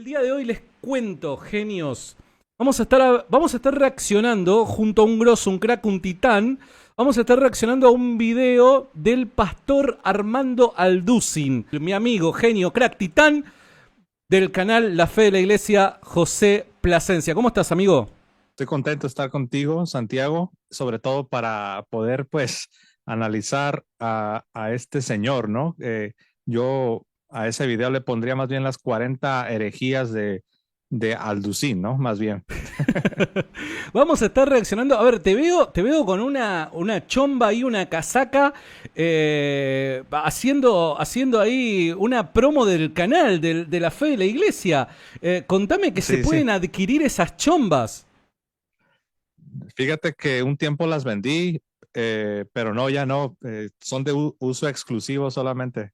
El día de hoy les cuento, genios. Vamos a estar reaccionando junto a un grosso, un crack, un titán. Vamos a estar reaccionando a un video del pastor Armando Alducin, mi amigo, genio, crack, titán del canal La Fe de la Iglesia, José Plasencia. ¿Cómo estás, amigo? Estoy contento de estar contigo, Santiago, sobre todo para poder, pues, analizar a este señor, ¿no? Yo a ese video le pondría más bien las 40 herejías de Alducin, ¿no? Más bien. Vamos a estar reaccionando. A ver, te veo con una chomba y una casaca, haciendo ahí una promo del canal de La Fe de la Iglesia. Contame que se pueden adquirir esas chombas. Fíjate que un tiempo las vendí, pero no, ya no. Son de uso exclusivo solamente.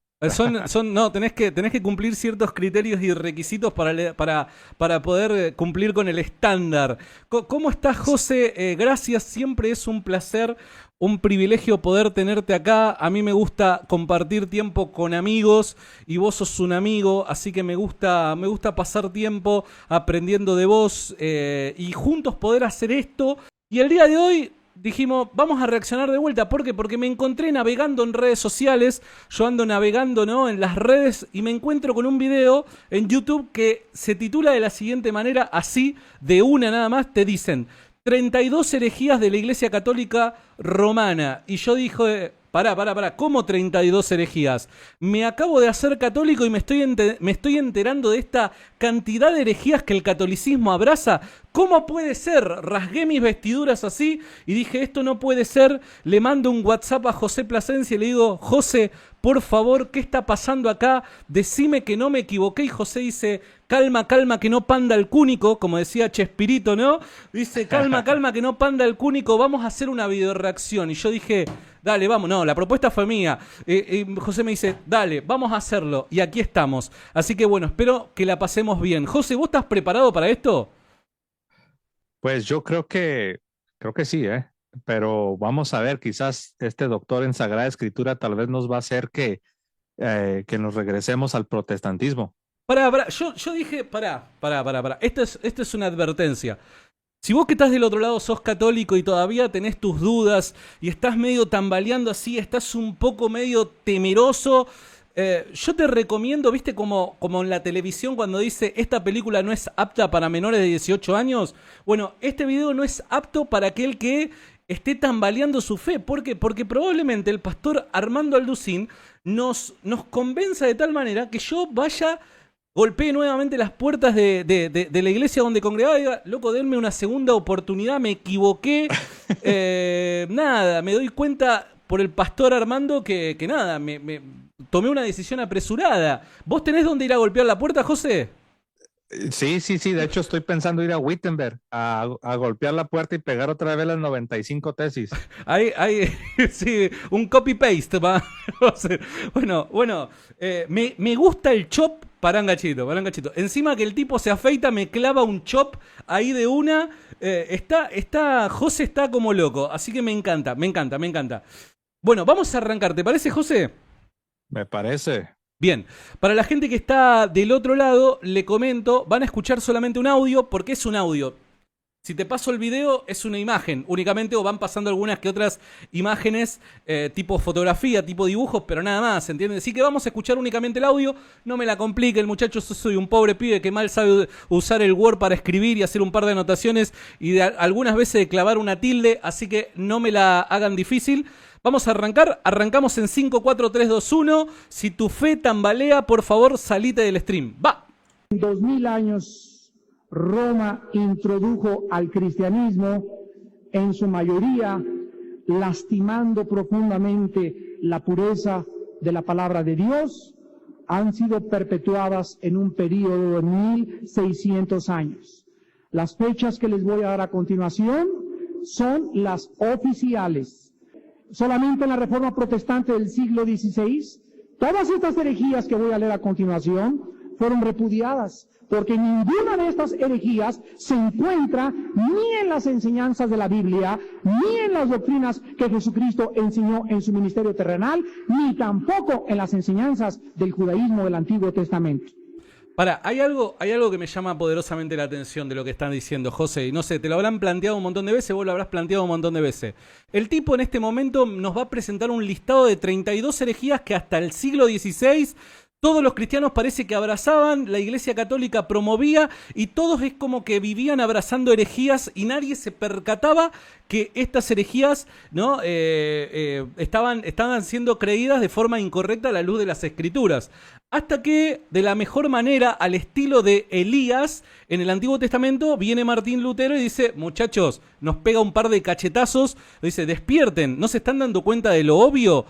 No, tenés que cumplir ciertos criterios y requisitos para poder cumplir con el estándar. ¿Cómo estás, José? Gracias, siempre es un placer, un privilegio poder tenerte acá. A mí me gusta compartir tiempo con amigos y vos sos un amigo, así que me gusta pasar tiempo aprendiendo de vos y juntos poder hacer esto. Y el día de hoy dijimos, vamos a reaccionar de vuelta. ¿Por qué? Porque me encontré navegando en redes sociales. Yo ando navegando, ¿no?, en las redes y me encuentro con un video en YouTube que se titula de la siguiente manera, así, de una nada más, te dicen 32 herejías de la Iglesia Católica Romana. Y yo dije, pará, ¿cómo 32 herejías? Me acabo de hacer católico y me estoy enterando de esta cantidad de herejías que el catolicismo abraza. ¿Cómo puede ser? Rasgué mis vestiduras así y dije, esto no puede ser. Le mando un WhatsApp a José Plasencia y le digo, José, por favor, ¿qué está pasando acá? Decime que no me equivoqué. Y José dice, calma, que no panda el cúnico, como decía Chespirito, ¿no? Dice, calma, que no panda el cúnico, vamos a hacer una videoreacción. Y yo dije, dale, vamos. No, la propuesta fue mía. José me dice, dale, vamos a hacerlo. Y aquí estamos. Así que bueno, espero que la pasemos bien. José, ¿vos estás preparado para esto? Pues yo creo que sí, ¿eh? Pero vamos a ver, quizás este doctor en Sagrada Escritura tal vez nos va a hacer que nos regresemos al protestantismo. Pará, yo dije, pará. Esto es una advertencia. Si vos que estás del otro lado sos católico y todavía tenés tus dudas y estás medio tambaleando así, estás un poco medio temeroso, yo te recomiendo, viste como en la televisión cuando dice esta película no es apta para menores de 18 años. Bueno, este video no es apto para aquel que esté tambaleando su fe. ¿Por qué? Porque probablemente el pastor Armando Alducin nos convenza de tal manera que yo golpeé nuevamente las puertas de la iglesia donde congregaba y diga, loco, denme una segunda oportunidad, me equivoqué. Nada, me doy cuenta por el pastor Armando que nada, me tomé una decisión apresurada. ¿Vos tenés dónde ir a golpear la puerta, José? Sí, de hecho estoy pensando ir a Wittenberg a golpear la puerta y pegar otra vez las 95 tesis. Sí, un copy-paste va. Bueno, me gusta el chop parangachito. Encima que el tipo se afeita, me clava un chop ahí de una. José está como loco, así que me encanta. Bueno, vamos a arrancar, ¿te parece, José? Me parece. Bien, para la gente que está del otro lado, le comento, van a escuchar solamente un audio, porque es un audio. Si te paso el video, es una imagen únicamente, o van pasando algunas que otras imágenes, tipo fotografía, tipo dibujos, pero nada más, ¿entiendes? Así que vamos a escuchar únicamente el audio, no me la complique el muchacho, yo soy un pobre pibe que mal sabe usar el Word para escribir y hacer un par de anotaciones y algunas veces de clavar una tilde, así que no me la hagan difícil. Vamos a arrancamos en 5, 4, 3, 2, 1. Si tu fe tambalea, por favor, salite del stream. ¡Va! En 2000 años, Roma introdujo al cristianismo, en su mayoría, lastimando profundamente la pureza de la palabra de Dios, han sido perpetuadas en un periodo de 1600 años. Las fechas que les voy a dar a continuación son las oficiales. Solamente en la Reforma Protestante del siglo XVI, todas estas herejías que voy a leer a continuación fueron repudiadas, porque ninguna de estas herejías se encuentra ni en las enseñanzas de la Biblia, ni en las doctrinas que Jesucristo enseñó en su ministerio terrenal, ni tampoco en las enseñanzas del judaísmo del Antiguo Testamento. Hay algo que me llama poderosamente la atención de lo que están diciendo, José, y no sé, te lo habrán planteado un montón de veces, vos lo habrás planteado un montón de veces. El tipo en este momento nos va a presentar un listado de 32 herejías que hasta el siglo XVI todos los cristianos parece que abrazaban, la Iglesia Católica promovía y todos es como que vivían abrazando herejías y nadie se percataba que estas herejías, ¿no? Estaban siendo creídas de forma incorrecta a la luz de las Escrituras. Hasta que, de la mejor manera, al estilo de Elías, en el Antiguo Testamento, viene Martín Lutero y dice, muchachos, nos pega un par de cachetazos, dice, despierten, ¿no se están dando cuenta de lo obvio?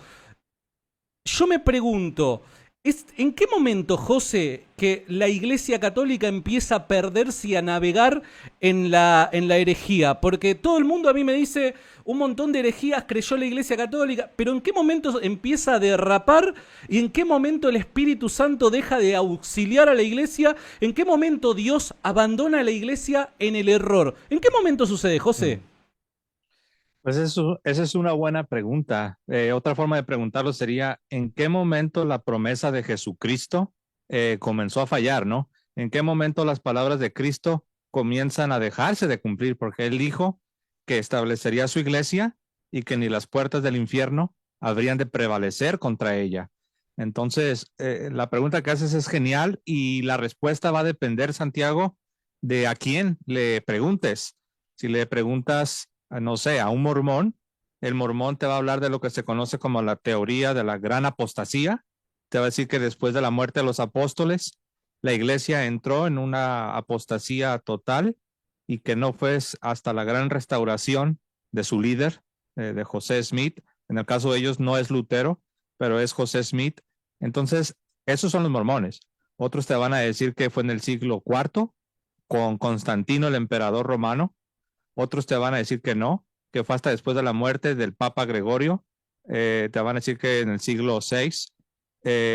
Yo me pregunto, ¿en qué momento, José, que la Iglesia Católica empieza a perderse y a navegar en la herejía? Porque todo el mundo a mí me dice, un montón de herejías creyó la Iglesia Católica, pero ¿en qué momento empieza a derrapar y en qué momento el Espíritu Santo deja de auxiliar a la Iglesia? ¿En qué momento Dios abandona a la Iglesia en el error? ¿En qué momento sucede, José? Pues esa es una buena pregunta. Otra forma de preguntarlo sería, ¿en qué momento la promesa de Jesucristo comenzó a fallar, ¿no? ¿En qué momento las palabras de Cristo comienzan a dejarse de cumplir? Porque Él dijo que establecería su iglesia y que ni las puertas del infierno habrían de prevalecer contra ella. Entonces, la pregunta que haces es genial y la respuesta va a depender, Santiago, de a quién le preguntes. Si le preguntas no sé, a un mormón, el mormón te va a hablar de lo que se conoce como la teoría de la gran apostasía. Te va a decir que después de la muerte de los apóstoles, la iglesia entró en una apostasía total y que no fue hasta la gran restauración de su líder, de José Smith. En el caso de ellos no es Lutero, pero es José Smith. Entonces, esos son los mormones. Otros te van a decir que fue en el siglo IV con Constantino, el emperador romano. Otros te van a decir que no, que fue hasta después de la muerte del Papa Gregorio. Te van a decir que en el siglo VI.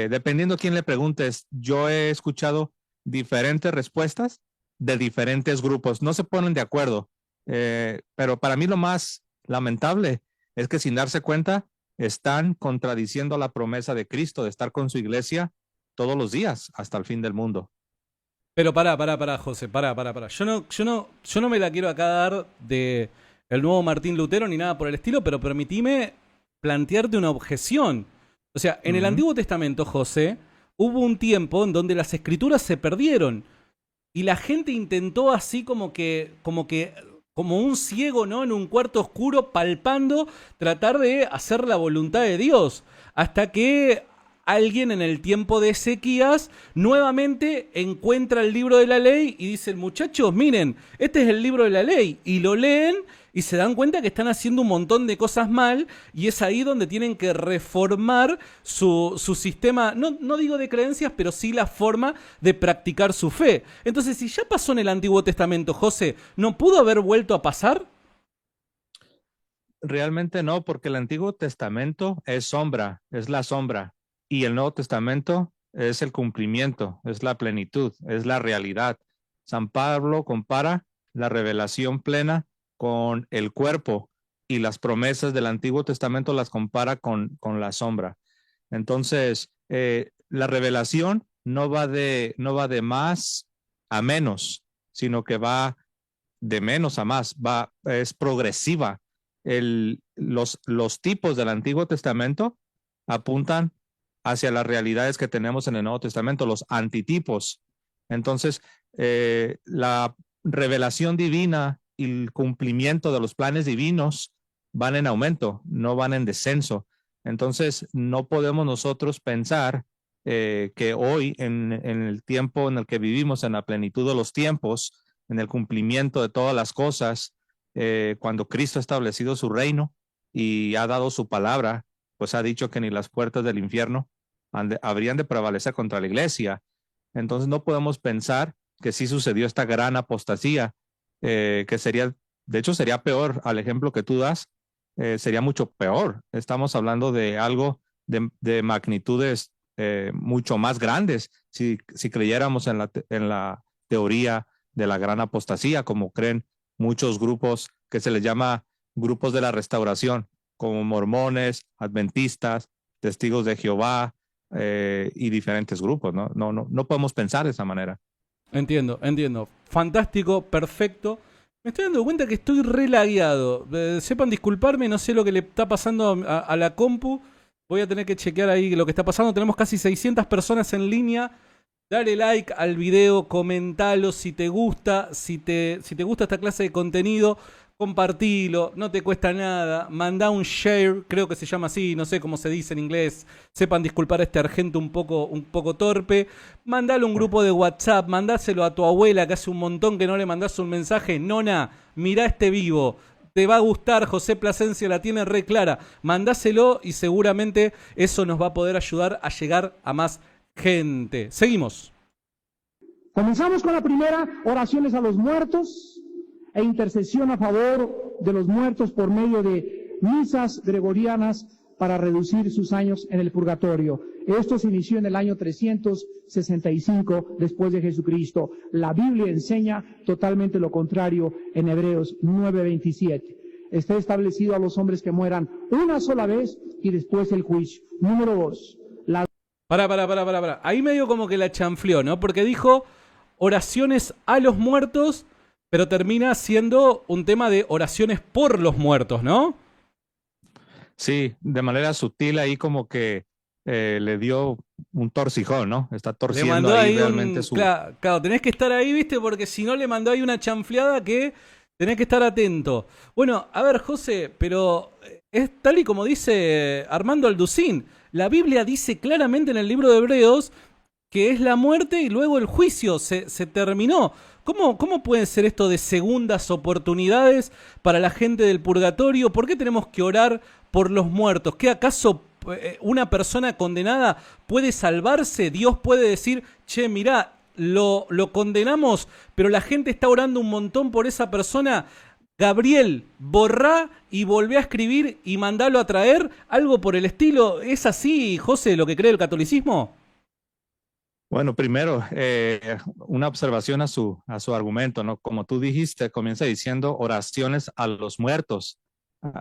Dependiendo a quién le preguntes, yo he escuchado diferentes respuestas de diferentes grupos. No se ponen de acuerdo, pero para mí lo más lamentable es que sin darse cuenta están contradiciendo la promesa de Cristo de estar con su iglesia todos los días hasta el fin del mundo. Pero pará, José, pará. Yo no me la quiero acá dar de el nuevo Martín Lutero ni nada por el estilo, pero permitime plantearte una objeción. O sea, en el Antiguo Testamento, José, hubo un tiempo en donde las escrituras se perdieron y la gente intentó así como un ciego, ¿no? En un cuarto oscuro, palpando, tratar de hacer la voluntad de Dios. Hasta que alguien en el tiempo de Ezequías nuevamente encuentra el libro de la ley y dice, muchachos, miren, este es el libro de la ley. Y lo leen y se dan cuenta que están haciendo un montón de cosas mal y es ahí donde tienen que reformar su sistema, no digo de creencias, pero sí la forma de practicar su fe. Entonces, si ya pasó en el Antiguo Testamento, José, ¿no pudo haber vuelto a pasar? Realmente no, porque el Antiguo Testamento es sombra, es la sombra, y el Nuevo Testamento es el cumplimiento, es la plenitud, es la realidad. San Pablo compara la revelación plena con el cuerpo y las promesas del Antiguo Testamento las compara con la sombra. Entonces, la revelación no va de más a menos, sino que va de menos a más, es progresiva. Los tipos del Antiguo Testamento apuntan hacia las realidades que tenemos en el Nuevo Testamento, los antitipos. Entonces, la revelación divina y el cumplimiento de los planes divinos van en aumento, no van en descenso. Entonces, no podemos nosotros pensar que hoy, en el tiempo en el que vivimos, en la plenitud de los tiempos, en el cumplimiento de todas las cosas, cuando Cristo ha establecido su reino y ha dado su palabra, pues ha dicho que ni las puertas del infierno habrían de prevalecer contra la iglesia. Entonces no podemos pensar que sí sucedió esta gran apostasía, que sería, de hecho sería peor, al ejemplo que tú das, sería mucho peor. Estamos hablando de algo de magnitudes mucho más grandes si creyéramos en la teoría de la gran apostasía, como creen muchos grupos que se les llama grupos de la restauración, como mormones, adventistas, testigos de Jehová, y diferentes grupos, ¿no? No podemos pensar de esa manera. Entiendo, entiendo. Fantástico, perfecto. Me estoy dando cuenta que estoy relagueado. Sepan disculparme, no sé lo que le está pasando a la compu. Voy a tener que chequear ahí lo que está pasando. Tenemos casi 600 personas en línea. Dale like al video, comentalo si te gusta. Si te gusta esta clase de contenido, compartilo, no te cuesta nada. Mandá un share, creo que se llama así, no sé cómo se dice en inglés. Sepan disculpar a este argento un poco torpe. Mandalo a un grupo de WhatsApp, mandáselo a tu abuela que hace un montón que no le mandás un mensaje. Nona, mirá este vivo. Te va a gustar, José Plasencia la tiene re clara. Mandáselo y seguramente eso nos va a poder ayudar a llegar a más gente. Seguimos. Comenzamos con la primera, oraciones a los muertos e intercesión a favor de los muertos por medio de misas gregorianas para reducir sus años en el purgatorio. Esto se inició en el año 365 después de Jesucristo. La Biblia enseña totalmente lo contrario en Hebreos 9:27. Está establecido a los hombres que mueran una sola vez y después el juicio. Número 2. Para. Ahí medio como que la chanfleó, ¿no? Porque dijo oraciones a los muertos, pero termina siendo un tema de oraciones por los muertos, ¿no? Sí, de manera sutil ahí como que le dio un torcijón, ¿no? Está Le torciendo mandó ahí ahí realmente su... Claro, tenés que estar ahí, ¿viste? Porque si no le mandó ahí una chanfleada que tenés que estar atento. Bueno, a ver, José, pero es tal y como dice Armando Alducín. La Biblia dice claramente en el libro de Hebreos que es la muerte y luego el juicio. Se terminó. ¿Cómo puede ser esto de segundas oportunidades para la gente del purgatorio? ¿Por qué tenemos que orar por los muertos? ¿Qué acaso una persona condenada puede salvarse? Dios puede decir, che, mirá, lo condenamos, pero la gente está orando un montón por esa persona. Gabriel, borrá y volvé a escribir y mandalo a traer, algo por el estilo. ¿Es así, José, lo que cree el catolicismo? Bueno, primero, una observación a su argumento, ¿no? Como tú dijiste, comienza diciendo oraciones a los muertos.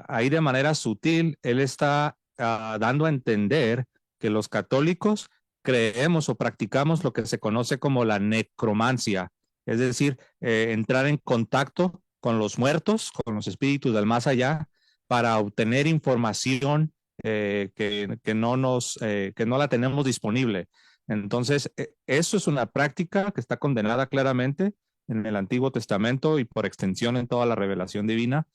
Ahí de manera sutil, él está dando a entender que los católicos creemos o practicamos lo que se conoce como la necromancia, es decir, entrar en contacto con los muertos, con los espíritus del más allá, para obtener información que no la tenemos disponible. Entonces, eso es una práctica que está condenada claramente en el Antiguo Testamento y por extensión en toda la revelación divina.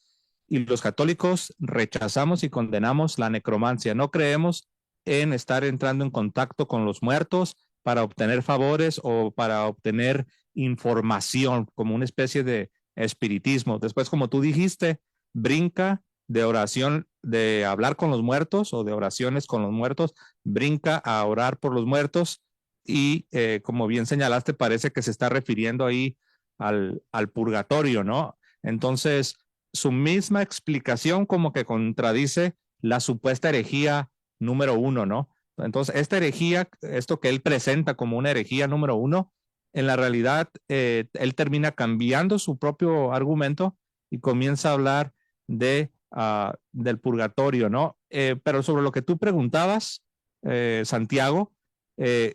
Y los católicos rechazamos y condenamos la necromancia. No creemos en estar entrando en contacto con los muertos para obtener favores o para obtener información como una especie de espiritismo. Después, como tú dijiste, brinca de oración, de hablar con los muertos o de oraciones con los muertos, brinca a orar por los muertos y como bien señalaste, parece que se está refiriendo ahí al purgatorio, ¿no? Entonces, su misma explicación como que contradice la supuesta herejía número 1, ¿no? Entonces, esta herejía, esto que él presenta como una herejía número 1, en la realidad, él termina cambiando su propio argumento y comienza a hablar del purgatorio, ¿no? Pero sobre lo que tú preguntabas, Santiago,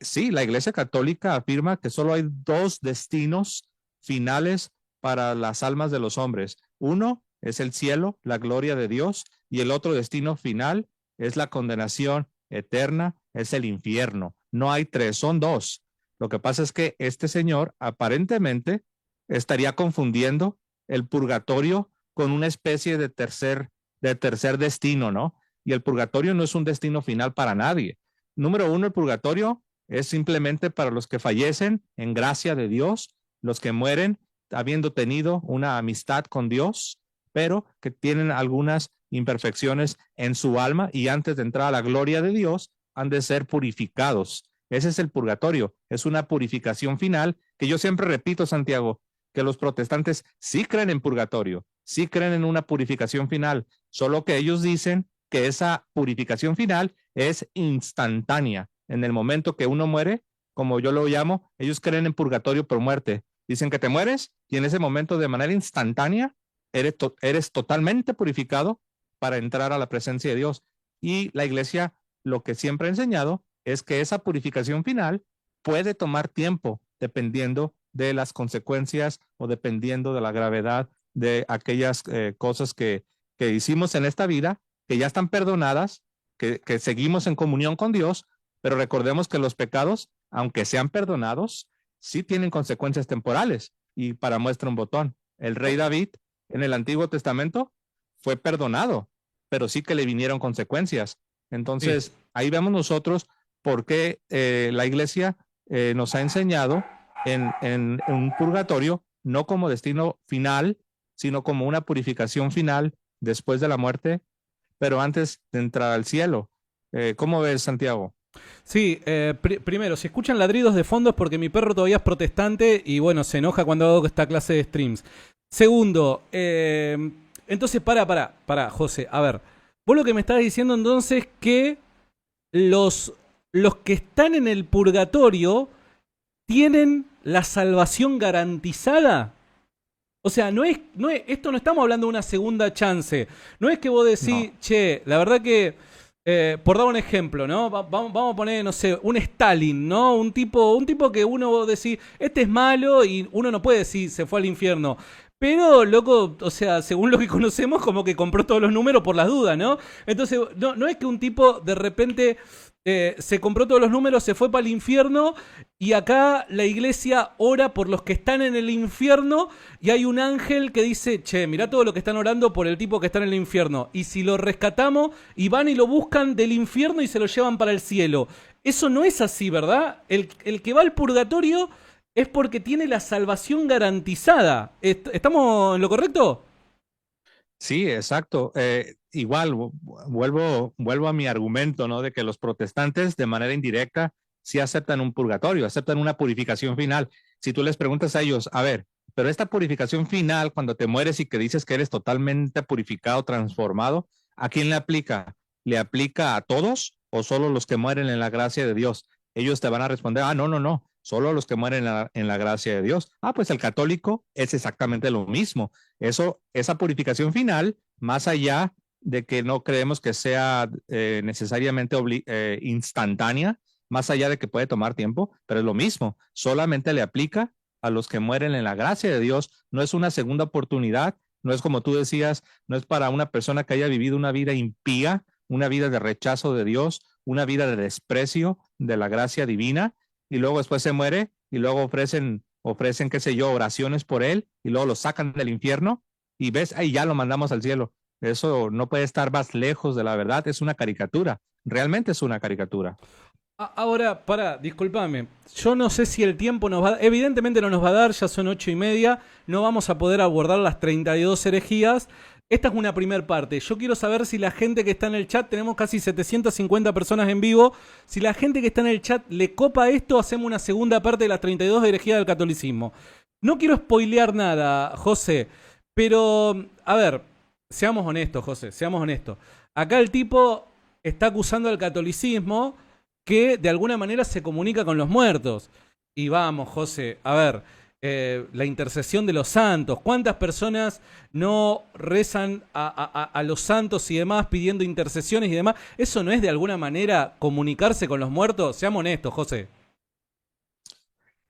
sí, la Iglesia Católica afirma que solo hay dos destinos finales para las almas de los hombres. Uno es el cielo, la gloria de Dios, y el otro destino final es la condenación eterna, es el infierno. No hay tres, son dos. Lo que pasa es que este señor aparentemente estaría confundiendo el purgatorio con una especie de tercer destino, ¿no? Y el purgatorio no es un destino final para nadie. Número uno, el purgatorio es simplemente para los que fallecen en gracia de Dios, los que mueren habiendo tenido una amistad con Dios, pero que tienen algunas imperfecciones en su alma y antes de entrar a la gloria de Dios han de ser purificados. Ese es el purgatorio, es una purificación final que yo siempre repito, Santiago, que los protestantes sí creen en purgatorio, sí creen en una purificación final, solo que ellos dicen que esa purificación final es instantánea. En el momento que uno muere, como yo lo llamo, ellos creen en purgatorio por muerte. Dicen que te mueres y en ese momento de manera instantánea eres totalmente purificado para entrar a la presencia de Dios. Y la iglesia lo que siempre ha enseñado es que esa purificación final puede tomar tiempo dependiendo de las consecuencias o dependiendo de la gravedad de aquellas cosas que hicimos en esta vida, que ya están perdonadas, que seguimos en comunión con Dios, pero recordemos que los pecados, aunque sean perdonados, sí tienen consecuencias temporales. Y para muestra un botón, el rey David en el Antiguo Testamento fue perdonado, pero sí que le vinieron consecuencias. Entonces, ahí vemos nosotros por qué la iglesia nos ha enseñado en un purgatorio, no como destino final, sino como una purificación final después de la muerte, pero antes de entrar al cielo. ¿Cómo ves, Santiago? Sí, primero, si escuchan ladridos de fondo es porque mi perro todavía es protestante y bueno, se enoja cuando hago esta clase de streams. Segundo, entonces para, José, a ver, vos lo que me estás diciendo entonces que los que están en el purgatorio tienen la salvación garantizada. O sea, esto no estamos hablando de una segunda chance. No es que vos decís, no. Che, la verdad que, por dar un ejemplo, ¿no? Vamos a poner, no sé, un Stalin, ¿no? Un tipo que uno decís, este es malo y uno no puede decir, se fue al infierno. Pero, loco, o sea, según lo que conocemos, como que compró todos los números por las dudas, ¿no? Entonces, no es que un tipo de repente se compró todos los números, se fue para el infierno y acá la iglesia ora por los que están en el infierno y hay un ángel que dice, che, mirá todo lo que están orando por el tipo que está en el infierno. Y si lo rescatamos y van y lo buscan del infierno y se lo llevan para el cielo. Eso no es así, ¿verdad? El que va al purgatorio es porque tiene la salvación garantizada. ¿Estamos en lo correcto? Sí, exacto. Igual, vuelvo a mi argumento, ¿no? De que los protestantes de manera indirecta sí aceptan un purgatorio, aceptan una purificación final. Si tú les preguntas a ellos, a ver, pero esta purificación final, cuando te mueres y que dices que eres totalmente purificado, transformado, ¿a quién le aplica? ¿Le aplica a todos o solo los que mueren en la gracia de Dios? Ellos te van a responder, no, solo los que mueren en la gracia de Dios. Pues el católico es exactamente lo mismo. Esa purificación final, más allá de que no creemos que sea necesariamente instantánea, más allá de que puede tomar tiempo, pero es lo mismo, solamente le aplica a los que mueren en la gracia de Dios, no es una segunda oportunidad, no es como tú decías, no es para una persona que haya vivido una vida impía, una vida de rechazo de Dios, una vida de desprecio de la gracia divina, y luego después se muere y luego ofrecen, qué sé yo, oraciones por él y luego lo sacan del infierno y ves, ahí ya lo mandamos al cielo. Eso no puede estar más lejos de la verdad, es una caricatura, realmente es una caricatura. Ahora, discúlpame, yo no sé si el tiempo nos va a... Evidentemente no nos va a dar, ya son 8:30, no vamos a poder abordar las 32 herejías. Esta es una primer parte. Yo quiero saber si la gente que está en el chat, tenemos casi 750 personas en vivo, si la gente que está en el chat le copa esto, hacemos una segunda parte de las 32 herejías del catolicismo. No quiero spoilear nada, José, pero, a ver, seamos honestos, José, seamos honestos. Acá el tipo está acusando al catolicismo que de alguna manera se comunica con los muertos. Y vamos, José, a ver, la intercesión de los santos. ¿Cuántas personas no rezan a los santos y demás pidiendo intercesiones y demás? ¿Eso no es de alguna manera comunicarse con los muertos? Seamos honestos, José.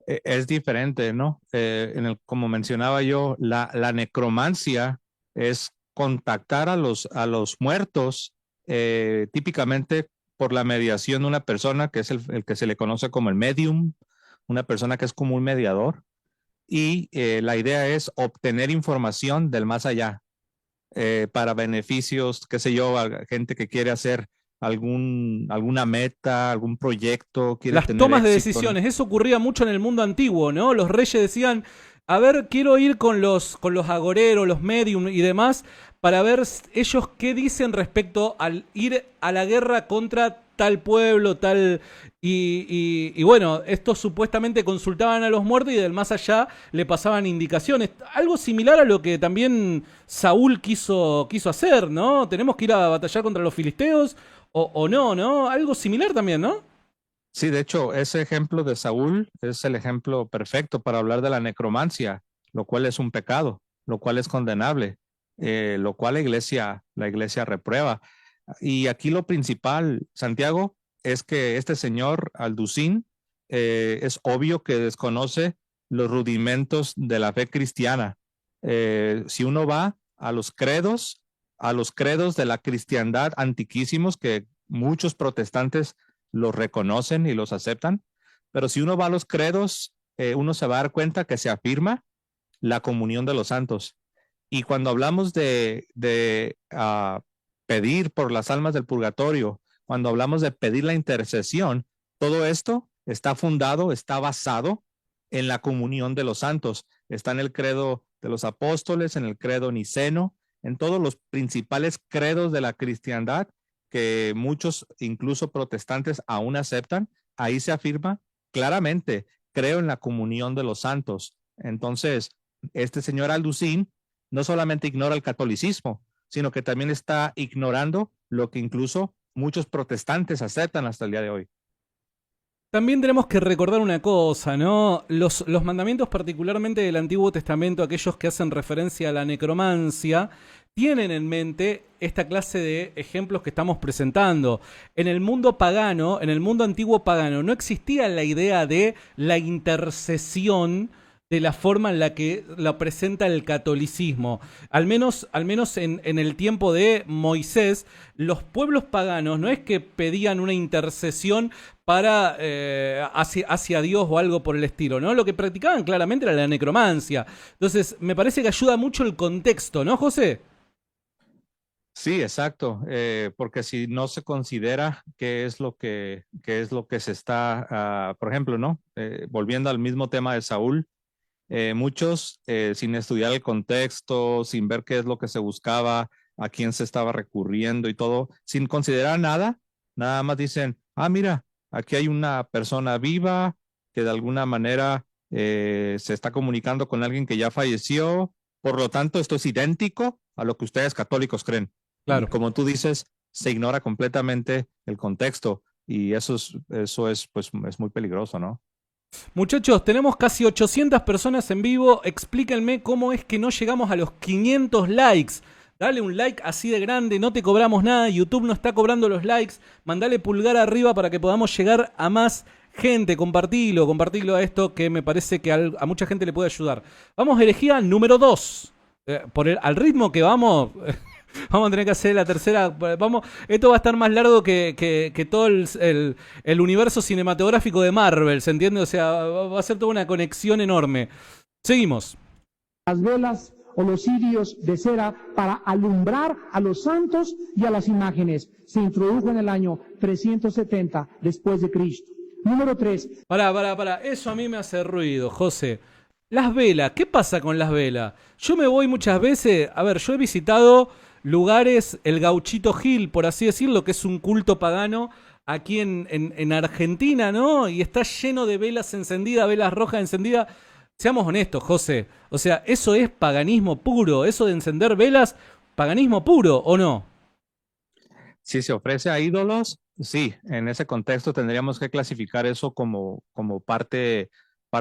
Es diferente, ¿no? Como mencionaba yo, la necromancia es contactar a los muertos, típicamente por la mediación de una persona que es el que se le conoce como el medium, una persona que es como un mediador. Y la idea es obtener información del más allá para beneficios, qué sé yo, a gente que quiere hacer alguna meta, algún proyecto, quiere las tener tomas de éxito, decisiones, ¿no? eso ocurría mucho en el mundo antiguo, ¿no? Los reyes decían, a ver, quiero ir con los agoreros, los medium y demás, para ver ellos qué dicen respecto al ir a la guerra contra tal pueblo, tal... Y bueno, estos supuestamente consultaban a los muertos y del más allá le pasaban indicaciones. Algo similar a lo que también Saúl quiso hacer, ¿no? Tenemos que ir a batallar contra los filisteos o no, ¿no? Algo similar también, ¿no? Sí, de hecho, ese ejemplo de Saúl es el ejemplo perfecto para hablar de la necromancia, lo cual es un pecado, lo cual es condenable, lo cual la iglesia reprueba. Y aquí lo principal, Santiago, es que este señor Alducin es obvio que desconoce los rudimentos de la fe cristiana. Si uno va a los credos de la cristiandad antiquísimos, que muchos protestantes los reconocen y los aceptan, pero si uno va a los credos, uno se va a dar cuenta que se afirma la comunión de los santos. Y cuando hablamos de pedir por las almas del purgatorio, cuando hablamos de pedir la intercesión, todo esto está fundado, está basado en la comunión de los santos. Está en el credo de los apóstoles, en el credo niceno, en todos los principales credos de la cristiandad que muchos, incluso protestantes, aún aceptan. Ahí se afirma claramente, creo en la comunión de los santos. Entonces, este señor Alducin no solamente ignora el catolicismo, sino que también está ignorando lo que incluso muchos protestantes aceptan hasta el día de hoy. También tenemos que recordar una cosa, ¿no? Los mandamientos, particularmente del Antiguo Testamento, aquellos que hacen referencia a la necromancia, tienen en mente esta clase de ejemplos que estamos presentando. En el mundo pagano, en el mundo antiguo pagano, no existía la idea de la intercesión de la forma en la que la presenta el catolicismo. Al menos en el tiempo de Moisés, los pueblos paganos no es que pedían una intercesión para hacia Dios o algo por el estilo, ¿no? Lo que practicaban claramente era la necromancia. Entonces, me parece que ayuda mucho el contexto, ¿no, José? Sí, exacto, porque si no se considera qué es lo que se está, por ejemplo, ¿no? Volviendo al mismo tema de Saúl, muchos, sin estudiar el contexto, sin ver qué es lo que se buscaba, a quién se estaba recurriendo y todo, sin considerar nada, nada más dicen, mira, aquí hay una persona viva que de alguna manera se está comunicando con alguien que ya falleció, por lo tanto esto es idéntico a lo que ustedes católicos creen. Claro. Y como tú dices, se ignora completamente el contexto y eso es, pues, es muy peligroso, ¿no? Muchachos, tenemos casi 800 personas en vivo. Explíquenme cómo es que no llegamos a los 500 likes. Dale un like así de grande, no te cobramos nada. YouTube no está cobrando los likes. Mandale pulgar arriba para que podamos llegar a más gente. Compartilo a esto que me parece que a mucha gente le puede ayudar. Vamos a herejía número 2. Al ritmo que vamos... Vamos a tener que hacer la tercera. Esto va a estar más largo que todo el universo cinematográfico de Marvel, ¿se entiende? O sea, va a ser toda una conexión enorme. Seguimos. Las velas o los cirios de cera para alumbrar a los santos y a las imágenes se introdujo en el año 370 después de Cristo. Número 3. Pará. Eso a mí me hace ruido, José. Las velas, ¿qué pasa con las velas? Yo me voy muchas veces. A ver, yo he visitado lugares, el Gauchito Gil, por así decirlo, que es un culto pagano aquí en Argentina, ¿no? Y está lleno de velas encendidas, velas rojas encendidas. Seamos honestos, José. O sea, eso es paganismo puro. Eso de encender velas, paganismo puro, ¿o no? Si se ofrece a ídolos, sí, en ese contexto tendríamos que clasificar eso como parte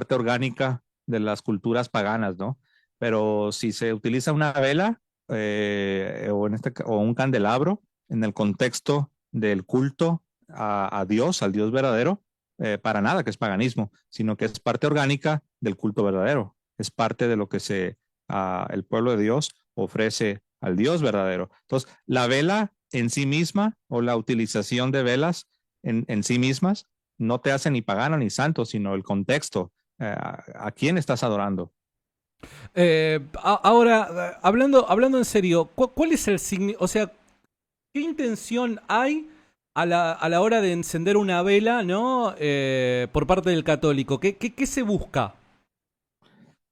orgánica de las culturas paganas, ¿no? Pero si se utiliza una vela o un candelabro en el contexto del culto a Dios, al Dios verdadero, para nada que es paganismo, sino que es parte orgánica del culto verdadero. Es parte de lo que el pueblo de Dios ofrece al Dios verdadero. Entonces, la vela en sí misma o la utilización de velas en sí mismas no te hace ni pagano ni santo, sino el contexto. ¿A quién estás adorando? Ahora, hablando en serio, ¿cuál es el significado? O sea, ¿qué intención hay a la hora de encender una vela, ¿no? Por parte del católico? ¿Qué se busca?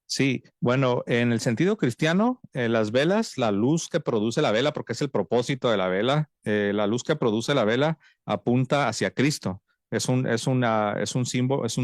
Sí, bueno, en el sentido cristiano, las velas, la luz que produce la vela, porque es el propósito de la vela, la luz que produce la vela apunta hacia Cristo. Es un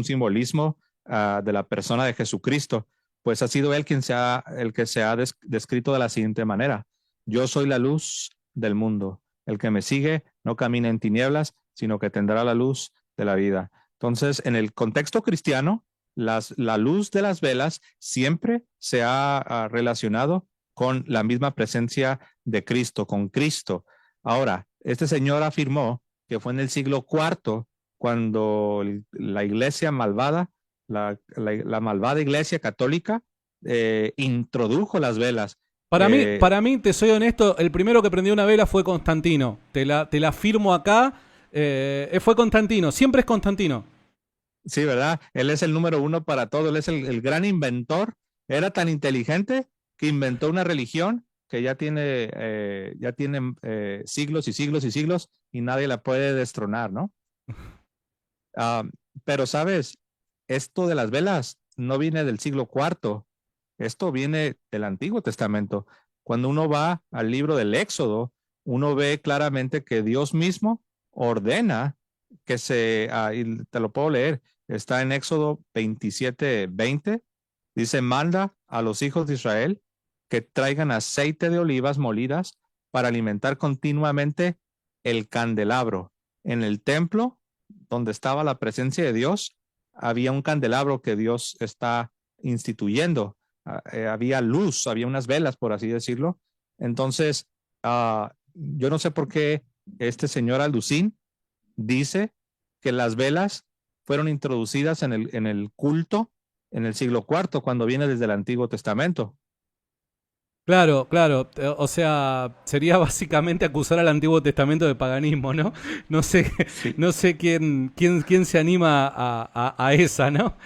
simbolismo de la persona de Jesucristo. Pues ha sido él el que se ha descrito de la siguiente manera: yo soy la luz del mundo. El que me sigue no camina en tinieblas, sino que tendrá la luz de la vida. Entonces, en el contexto cristiano, la luz de las velas siempre se ha relacionado con la misma presencia de Cristo, con Cristo. Ahora, este señor afirmó que fue en el siglo IV, cuando la iglesia malvada, la malvada iglesia católica, introdujo las velas. Para mí, te soy honesto, el primero que prendió una vela fue Constantino. Te la firmo acá. Fue Constantino, siempre es Constantino. Sí, ¿verdad? Él es el número uno para todo, él es el gran inventor. Era tan inteligente que inventó una religión que ya tiene siglos y siglos y siglos y nadie la puede destronar, ¿no? Pero, ¿sabes? Esto de las velas no viene del siglo IV, esto viene del Antiguo Testamento. Cuando uno va al libro del Éxodo, uno ve claramente que Dios mismo ordena que y te lo puedo leer, está en Éxodo 27:20, dice, manda a los hijos de Israel que traigan aceite de olivas molidas para alimentar continuamente el candelabro. En el templo, donde estaba la presencia de Dios, había un candelabro que Dios está instituyendo. Había luz, había unas velas, por así decirlo. Entonces, yo no sé por qué este señor Alducín dice que las velas fueron introducidas en el culto en el siglo IV, cuando viene desde el Antiguo Testamento. Claro, claro. O sea, sería básicamente acusar al Antiguo Testamento de paganismo, ¿no? No sé, Sí. no sé quién se anima a esa, ¿no?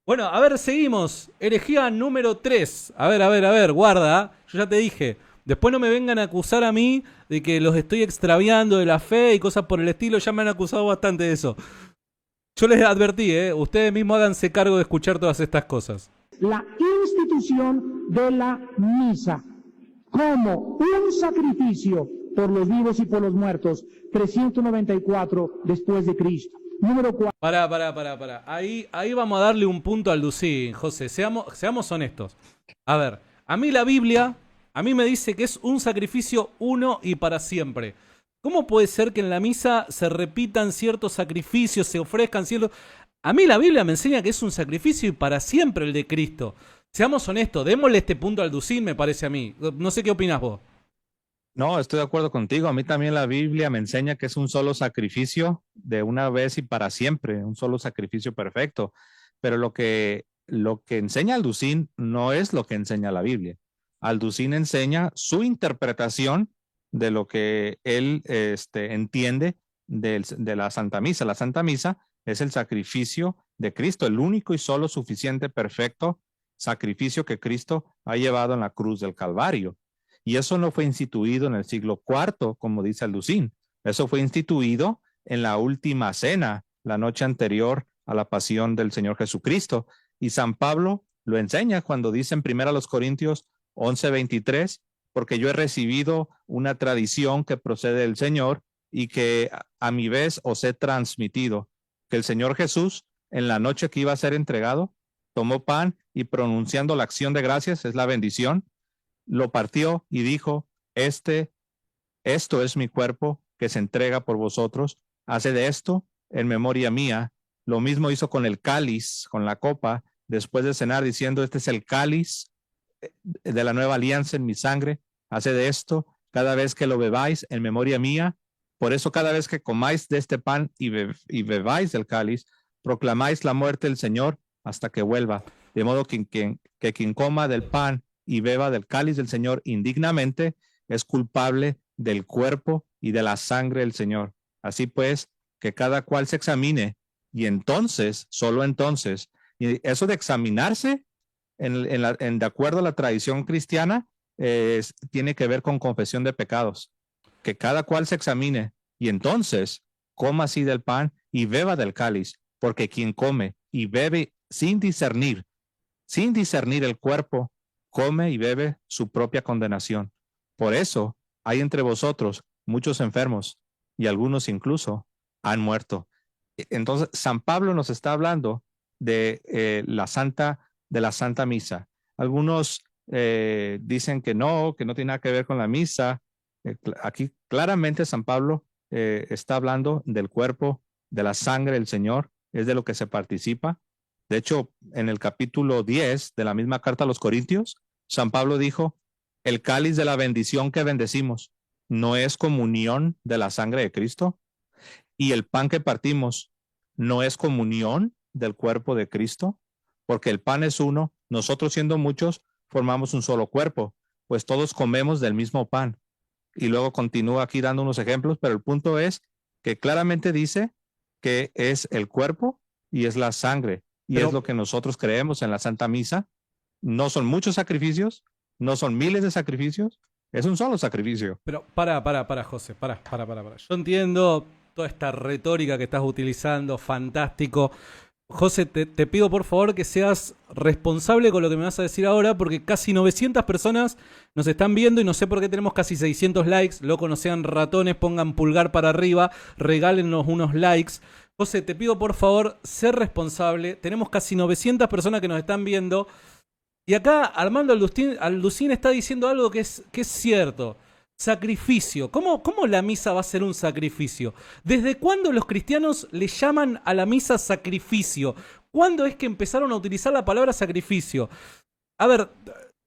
Bueno, a ver, seguimos. Herejía número 3. A ver, guarda. Yo ya te dije. Después no me vengan a acusar a mí de que los estoy extraviando de la fe y cosas por el estilo. Ya me han acusado bastante de eso. Yo les advertí, ustedes mismos háganse cargo de escuchar todas estas cosas. La institución de la misa como un sacrificio por los vivos y por los muertos, 394 después de Cristo. Número 4. Pará. Ahí vamos a darle un punto al Lucín, José. Seamos honestos. A ver, a mí la Biblia, a mí me dice que es un sacrificio uno y para siempre. ¿Cómo puede ser que en la misa se repitan ciertos sacrificios, se ofrezcan ciertos... A mí la Biblia me enseña que es un sacrificio y para siempre el de Cristo. Seamos honestos, démosle este punto al Lucín, me parece a mí. No sé qué opinas vos. No, estoy de acuerdo contigo. A mí también la Biblia me enseña que es un solo sacrificio de una vez y para siempre, un solo sacrificio perfecto. Pero lo que enseña Alducín no es lo que enseña la Biblia. Alducín enseña su interpretación de lo que él entiende de la Santa Misa. La Santa Misa es el sacrificio de Cristo, el único y solo suficiente, perfecto sacrificio que Cristo ha llevado en la cruz del Calvario. Y eso no fue instituido en el siglo IV, como dice Alducín. Eso fue instituido en la última cena, la noche anterior a la pasión del Señor Jesucristo. Y San Pablo lo enseña cuando dice en 1 Corintios 11:23, porque yo he recibido una tradición que procede del Señor y que a mi vez os he transmitido, que el Señor Jesús, en la noche que iba a ser entregado, tomó pan y pronunciando la acción de gracias, es la bendición, lo partió y dijo, esto es mi cuerpo que se entrega por vosotros, haced esto en memoria mía. Lo mismo hizo con el cáliz, con la copa, después de cenar, diciendo, este es el cáliz de la nueva alianza en mi sangre, haced esto cada vez que lo bebáis en memoria mía. Por eso cada vez que comáis de este pan y bebáis del cáliz, proclamáis la muerte del Señor hasta que vuelva. De modo que quien coma del pan y beba del cáliz del Señor indignamente es culpable del cuerpo y de la sangre del Señor. Así pues, que cada cual se examine y entonces, solo entonces, y eso de examinarse de acuerdo a la tradición cristiana, tiene que ver con confesión de pecados. Que cada cual se examine y entonces coma así del pan y beba del cáliz, porque quien come y bebe sin discernir el cuerpo, come y bebe su propia condenación. Por eso hay entre vosotros muchos enfermos y algunos incluso han muerto. Entonces, San Pablo nos está hablando de la Santa Misa. Algunos dicen que no tiene nada que ver con la misa. Aquí claramente San Pablo está hablando del cuerpo, de la sangre del Señor, es de lo que se participa. De hecho, en el capítulo 10 de la misma carta a los Corintios, San Pablo dijo, el cáliz de la bendición que bendecimos no es comunión de la sangre de Cristo. Y el pan que partimos no es comunión del cuerpo de Cristo, porque el pan es uno, nosotros siendo muchos formamos un solo cuerpo, pues todos comemos del mismo pan. Y luego continúa aquí dando unos ejemplos, pero el punto es que claramente dice que es el cuerpo y es la sangre, y Pero, es lo que nosotros creemos en la Santa Misa. No son muchos sacrificios, no son miles de sacrificios, es un solo sacrificio. pero para, José, para. Yo entiendo toda esta retórica que estás utilizando, fantástico. José, te pido por favor que seas responsable con lo que me vas a decir ahora, porque casi 900 personas nos están viendo y no sé por qué tenemos casi 600 likes. Loco, no sean ratones, pongan pulgar para arriba, regálennos unos likes. José, te pido por favor ser responsable. Tenemos casi 900 personas que nos están viendo. Y acá Armando Alducín está diciendo algo que es cierto. Sacrificio. ¿Cómo la misa va a ser un sacrificio? ¿Desde cuándo los cristianos le llaman a la misa sacrificio? ¿Cuándo es que empezaron a utilizar la palabra sacrificio? A ver,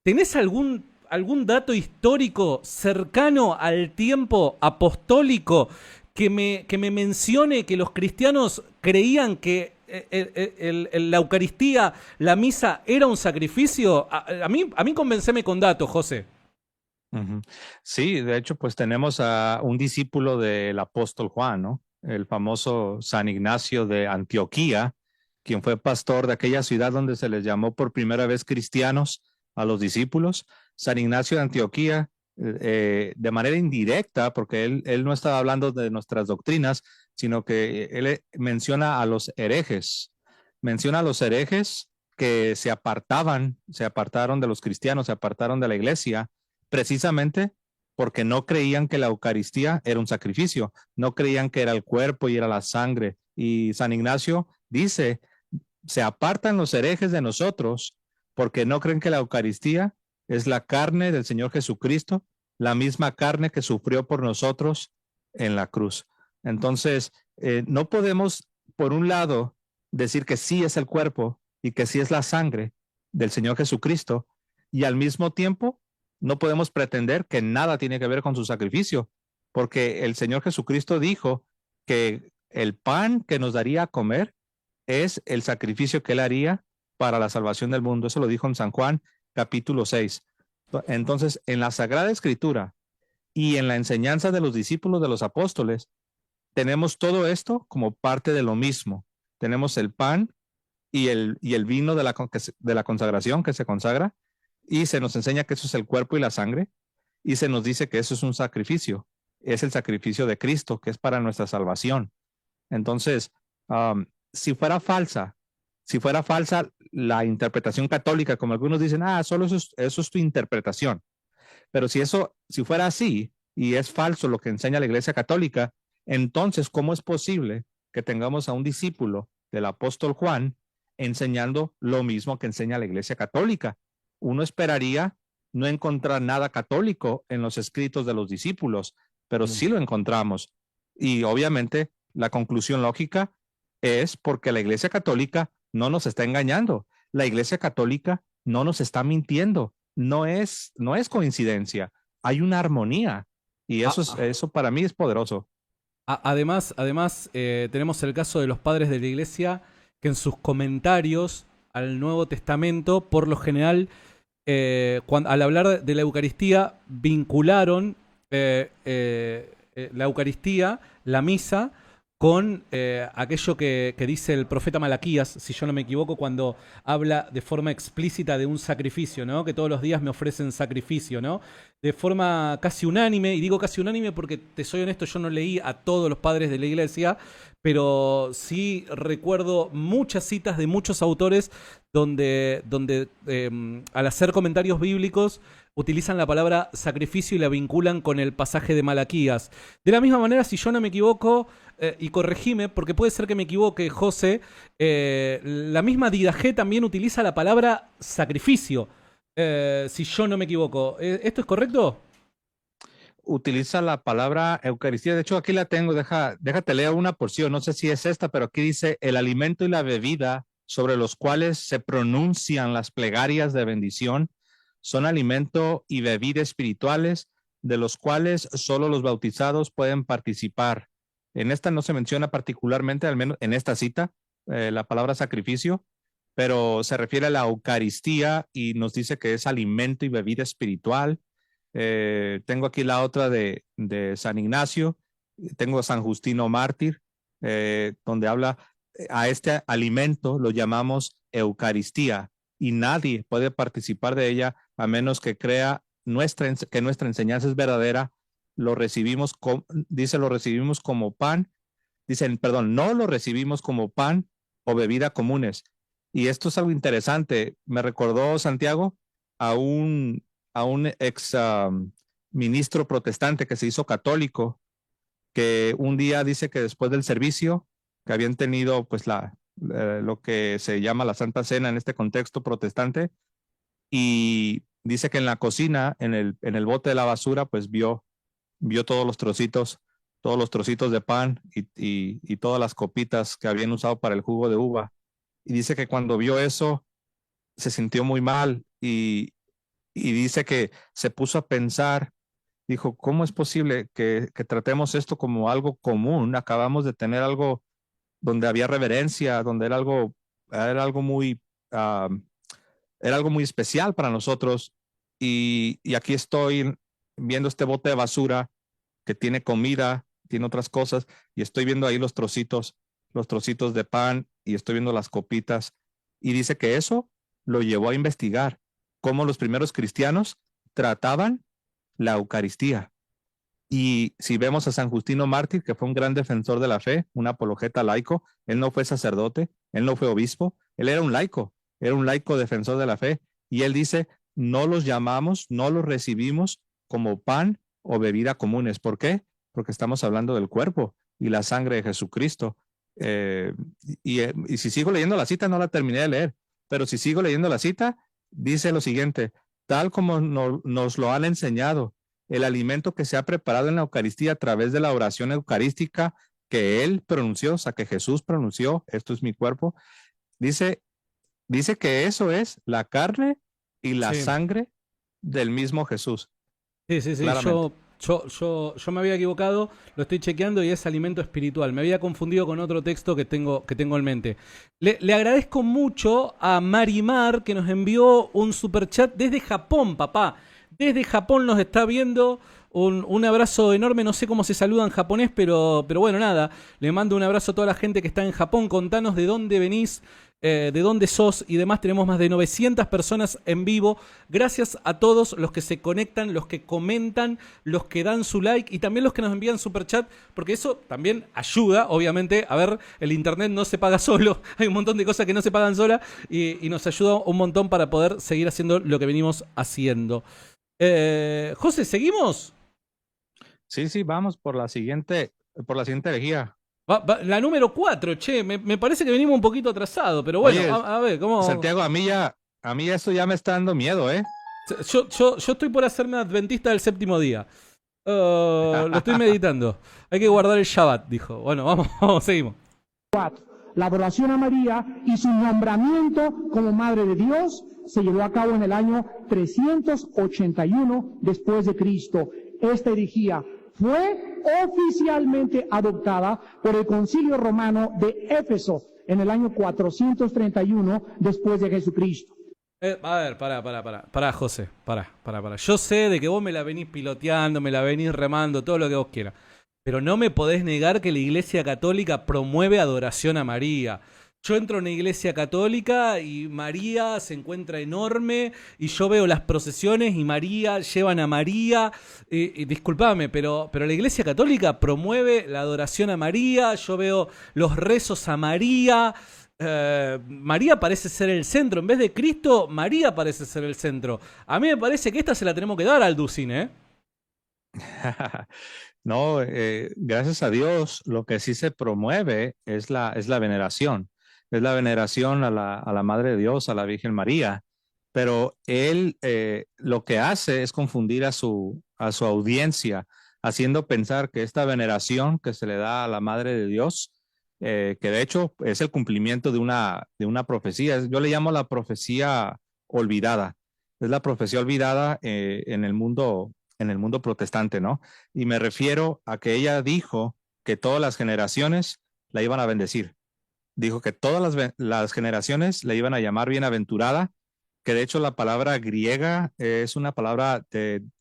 ¿tenés algún dato histórico cercano al tiempo apostólico que me mencione que los cristianos creían que la Eucaristía, la misa, era un sacrificio? A mí convenceme con datos, José. Ujú. Sí, de hecho, pues tenemos a un discípulo del apóstol Juan, ¿no? El famoso San Ignacio de Antioquía, quien fue pastor de aquella ciudad donde se les llamó por primera vez cristianos a los discípulos. San Ignacio de Antioquía, de manera indirecta, porque él no estaba hablando de nuestras doctrinas, sino que él menciona a los herejes, menciona a los herejes que se apartaron de los cristianos, se apartaron de la iglesia precisamente porque no creían que la Eucaristía era un sacrificio, no creían que era el cuerpo y era la sangre. Y San Ignacio dice, se apartan los herejes de nosotros porque no creen que la Eucaristía es la carne del Señor Jesucristo, la misma carne que sufrió por nosotros en la cruz. Entonces, no podemos, por un lado, decir que sí es el cuerpo y que sí es la sangre del Señor Jesucristo, y al mismo tiempo no podemos pretender que nada tiene que ver con su sacrificio, porque el Señor Jesucristo dijo que el pan que nos daría a comer es el sacrificio que Él haría para la salvación del mundo. Eso lo dijo en San Juan, capítulo 6. Entonces, en la Sagrada Escritura y en la enseñanza de los discípulos de los apóstoles, tenemos todo esto como parte de lo mismo. Tenemos el pan y el vino de la consagración que se consagra, y se nos enseña que eso es el cuerpo y la sangre, y se nos dice que eso es un sacrificio, es el sacrificio de Cristo, que es para nuestra salvación. Entonces, si fuera falsa la interpretación católica, como algunos dicen, solo eso es tu interpretación, pero si fuera así y es falso lo que enseña la Iglesia Católica, entonces, ¿cómo es posible que tengamos a un discípulo del apóstol Juan enseñando lo mismo que enseña la Iglesia Católica? Uno esperaría no encontrar nada católico en los escritos de los discípulos, pero sí lo encontramos. Y obviamente la conclusión lógica es porque la Iglesia Católica no nos está engañando. La Iglesia Católica no nos está mintiendo. No es coincidencia. Hay una armonía, y eso para mí es poderoso. Además, tenemos el caso de los padres de la Iglesia que en sus comentarios al Nuevo Testamento, por lo general, al hablar de la Eucaristía, vincularon la Eucaristía, la misa, con aquello que dice el profeta Malaquías, si yo no me equivoco, cuando habla de forma explícita de un sacrificio, ¿no? Que todos los días me ofrecen sacrificio, ¿no? De forma casi unánime, y digo casi unánime porque, te soy honesto, yo no leí a todos los padres de la Iglesia, pero sí recuerdo muchas citas de muchos autores donde al hacer comentarios bíblicos utilizan la palabra sacrificio y la vinculan con el pasaje de Malaquías. De la misma manera, si yo no me equivoco, y corregime, porque puede ser que me equivoque, José, la misma Didache también utiliza la palabra sacrificio, si yo no me equivoco. ¿Esto es correcto? Utiliza la palabra Eucaristía. De hecho, aquí la tengo. Déjate leer una porción. No sé si es esta, pero aquí dice: el alimento y la bebida sobre los cuales se pronuncian las plegarias de bendición son alimento y bebida espirituales, de los cuales solo los bautizados pueden participar. En esta no se menciona particularmente, al menos en esta cita, la palabra sacrificio, pero se refiere a la Eucaristía y nos dice que es alimento y bebida espiritual. Tengo aquí la otra de San Ignacio, tengo San Justino Mártir, donde habla a este alimento lo llamamos Eucaristía y nadie puede participar de ella a menos que crea que nuestra enseñanza es verdadera. Lo recibimos, dice, lo recibimos como pan, dicen, perdón, no lo recibimos como pan o bebida comunes. Y esto es algo interesante. Me recordó, Santiago, a un ex ministro protestante que se hizo católico, que un día dice que después del servicio, que habían tenido pues lo que se llama la Santa Cena en este contexto protestante, y dice que en la cocina, en el bote de la basura, pues vio todos los trocitos de pan y todas las copitas que habían usado para el jugo de uva. Y dice que cuando vio eso, se sintió muy mal y dice que se puso a pensar, dijo, ¿cómo es posible que tratemos esto como algo común? Acabamos de tener algo donde había reverencia, donde era algo muy, ah, era algo muy especial para nosotros. Y aquí estoy viendo este bote de basura que tiene comida, tiene otras cosas, y estoy viendo ahí los trocitos de pan, y estoy viendo las copitas. Y dice que eso lo llevó a investigar cómo los primeros cristianos trataban la Eucaristía. Y si vemos a San Justino Mártir, que fue un gran defensor de la fe, un apologeta laico, él no fue sacerdote, él no fue obispo, él era un laico defensor de la fe. Y él dice, no los llamamos, no los recibimos como pan o bebida comunes. ¿Por qué? Porque estamos hablando del cuerpo y la sangre de Jesucristo. Eh, y si sigo leyendo la cita, no la terminé de leer, pero si sigo leyendo la cita, dice lo siguiente, tal como nos lo han enseñado, el alimento que se ha preparado en la Eucaristía a través de la oración eucarística que él pronunció, o sea, que Jesús pronunció, esto es mi cuerpo, dice, dice que eso es la carne y la Sí, sangre del mismo Jesús, sí, sí, sí. claramente. Yo me había equivocado, lo estoy chequeando y es alimento espiritual. Me había confundido con otro texto que tengo en mente. Le agradezco mucho a Marimar que nos envió un superchat desde Japón, papá. Desde Japón nos está viendo. Un abrazo enorme, no sé cómo se saluda en japonés, pero bueno, nada. Le mando un abrazo a toda la gente que está en Japón. Contanos de dónde venís, de dónde sos y demás. Tenemos más de 900 personas en vivo. Gracias a todos los que se conectan, los que comentan, los que dan su like y también los que nos envían superchat, porque eso también ayuda, obviamente. A ver, el internet no se paga solo. Hay un montón de cosas que no se pagan sola y nos ayuda un montón para poder seguir haciendo lo que venimos haciendo. José, ¿seguimos? Sí, sí, vamos por la siguiente herejía. La número 4, che, me parece que venimos un poquito atrasados, pero bueno, Oye, a ver, ¿cómo? Santiago, a mí esto ya me está dando miedo, ¿eh? Yo estoy por hacerme adventista del séptimo día. Lo estoy meditando. Hay que guardar el Shabbat, dijo. Bueno, vamos, seguimos. La adoración a María y su nombramiento como Madre de Dios se llevó a cabo en el año 381 después de Cristo. Esta herejía fue oficialmente adoptada por el Concilio Romano de Éfeso en el año 431 después de Jesucristo. A ver, pará, José, pará. Yo sé de que vos me la venís piloteando, me la venís remando, todo lo que vos quieras. Pero no me podés negar que la Iglesia Católica promueve adoración a María. Yo entro en una iglesia católica y María se encuentra enorme y yo veo las procesiones y María, llevan a María. Y discúlpame, pero la iglesia católica promueve la adoración a María, yo veo los rezos a María. María parece ser el centro. En vez de Cristo, María parece ser el centro. A mí me parece que esta se la tenemos que dar al Ducín, ¿eh? No, gracias a Dios, lo que sí se promueve es la veneración. Es la veneración a la Madre de Dios, a la Virgen María. Pero él lo que hace es confundir a su audiencia, haciendo pensar que esta veneración que se le da a la Madre de Dios, que de hecho es el cumplimiento de una profecía. Yo le llamo la profecía olvidada. Es la profecía olvidada en el mundo protestante, ¿no? Y me refiero a que ella dijo que todas las generaciones la iban a bendecir. Dijo que todas las generaciones la iban a llamar bienaventurada, que de hecho la palabra griega es una palabra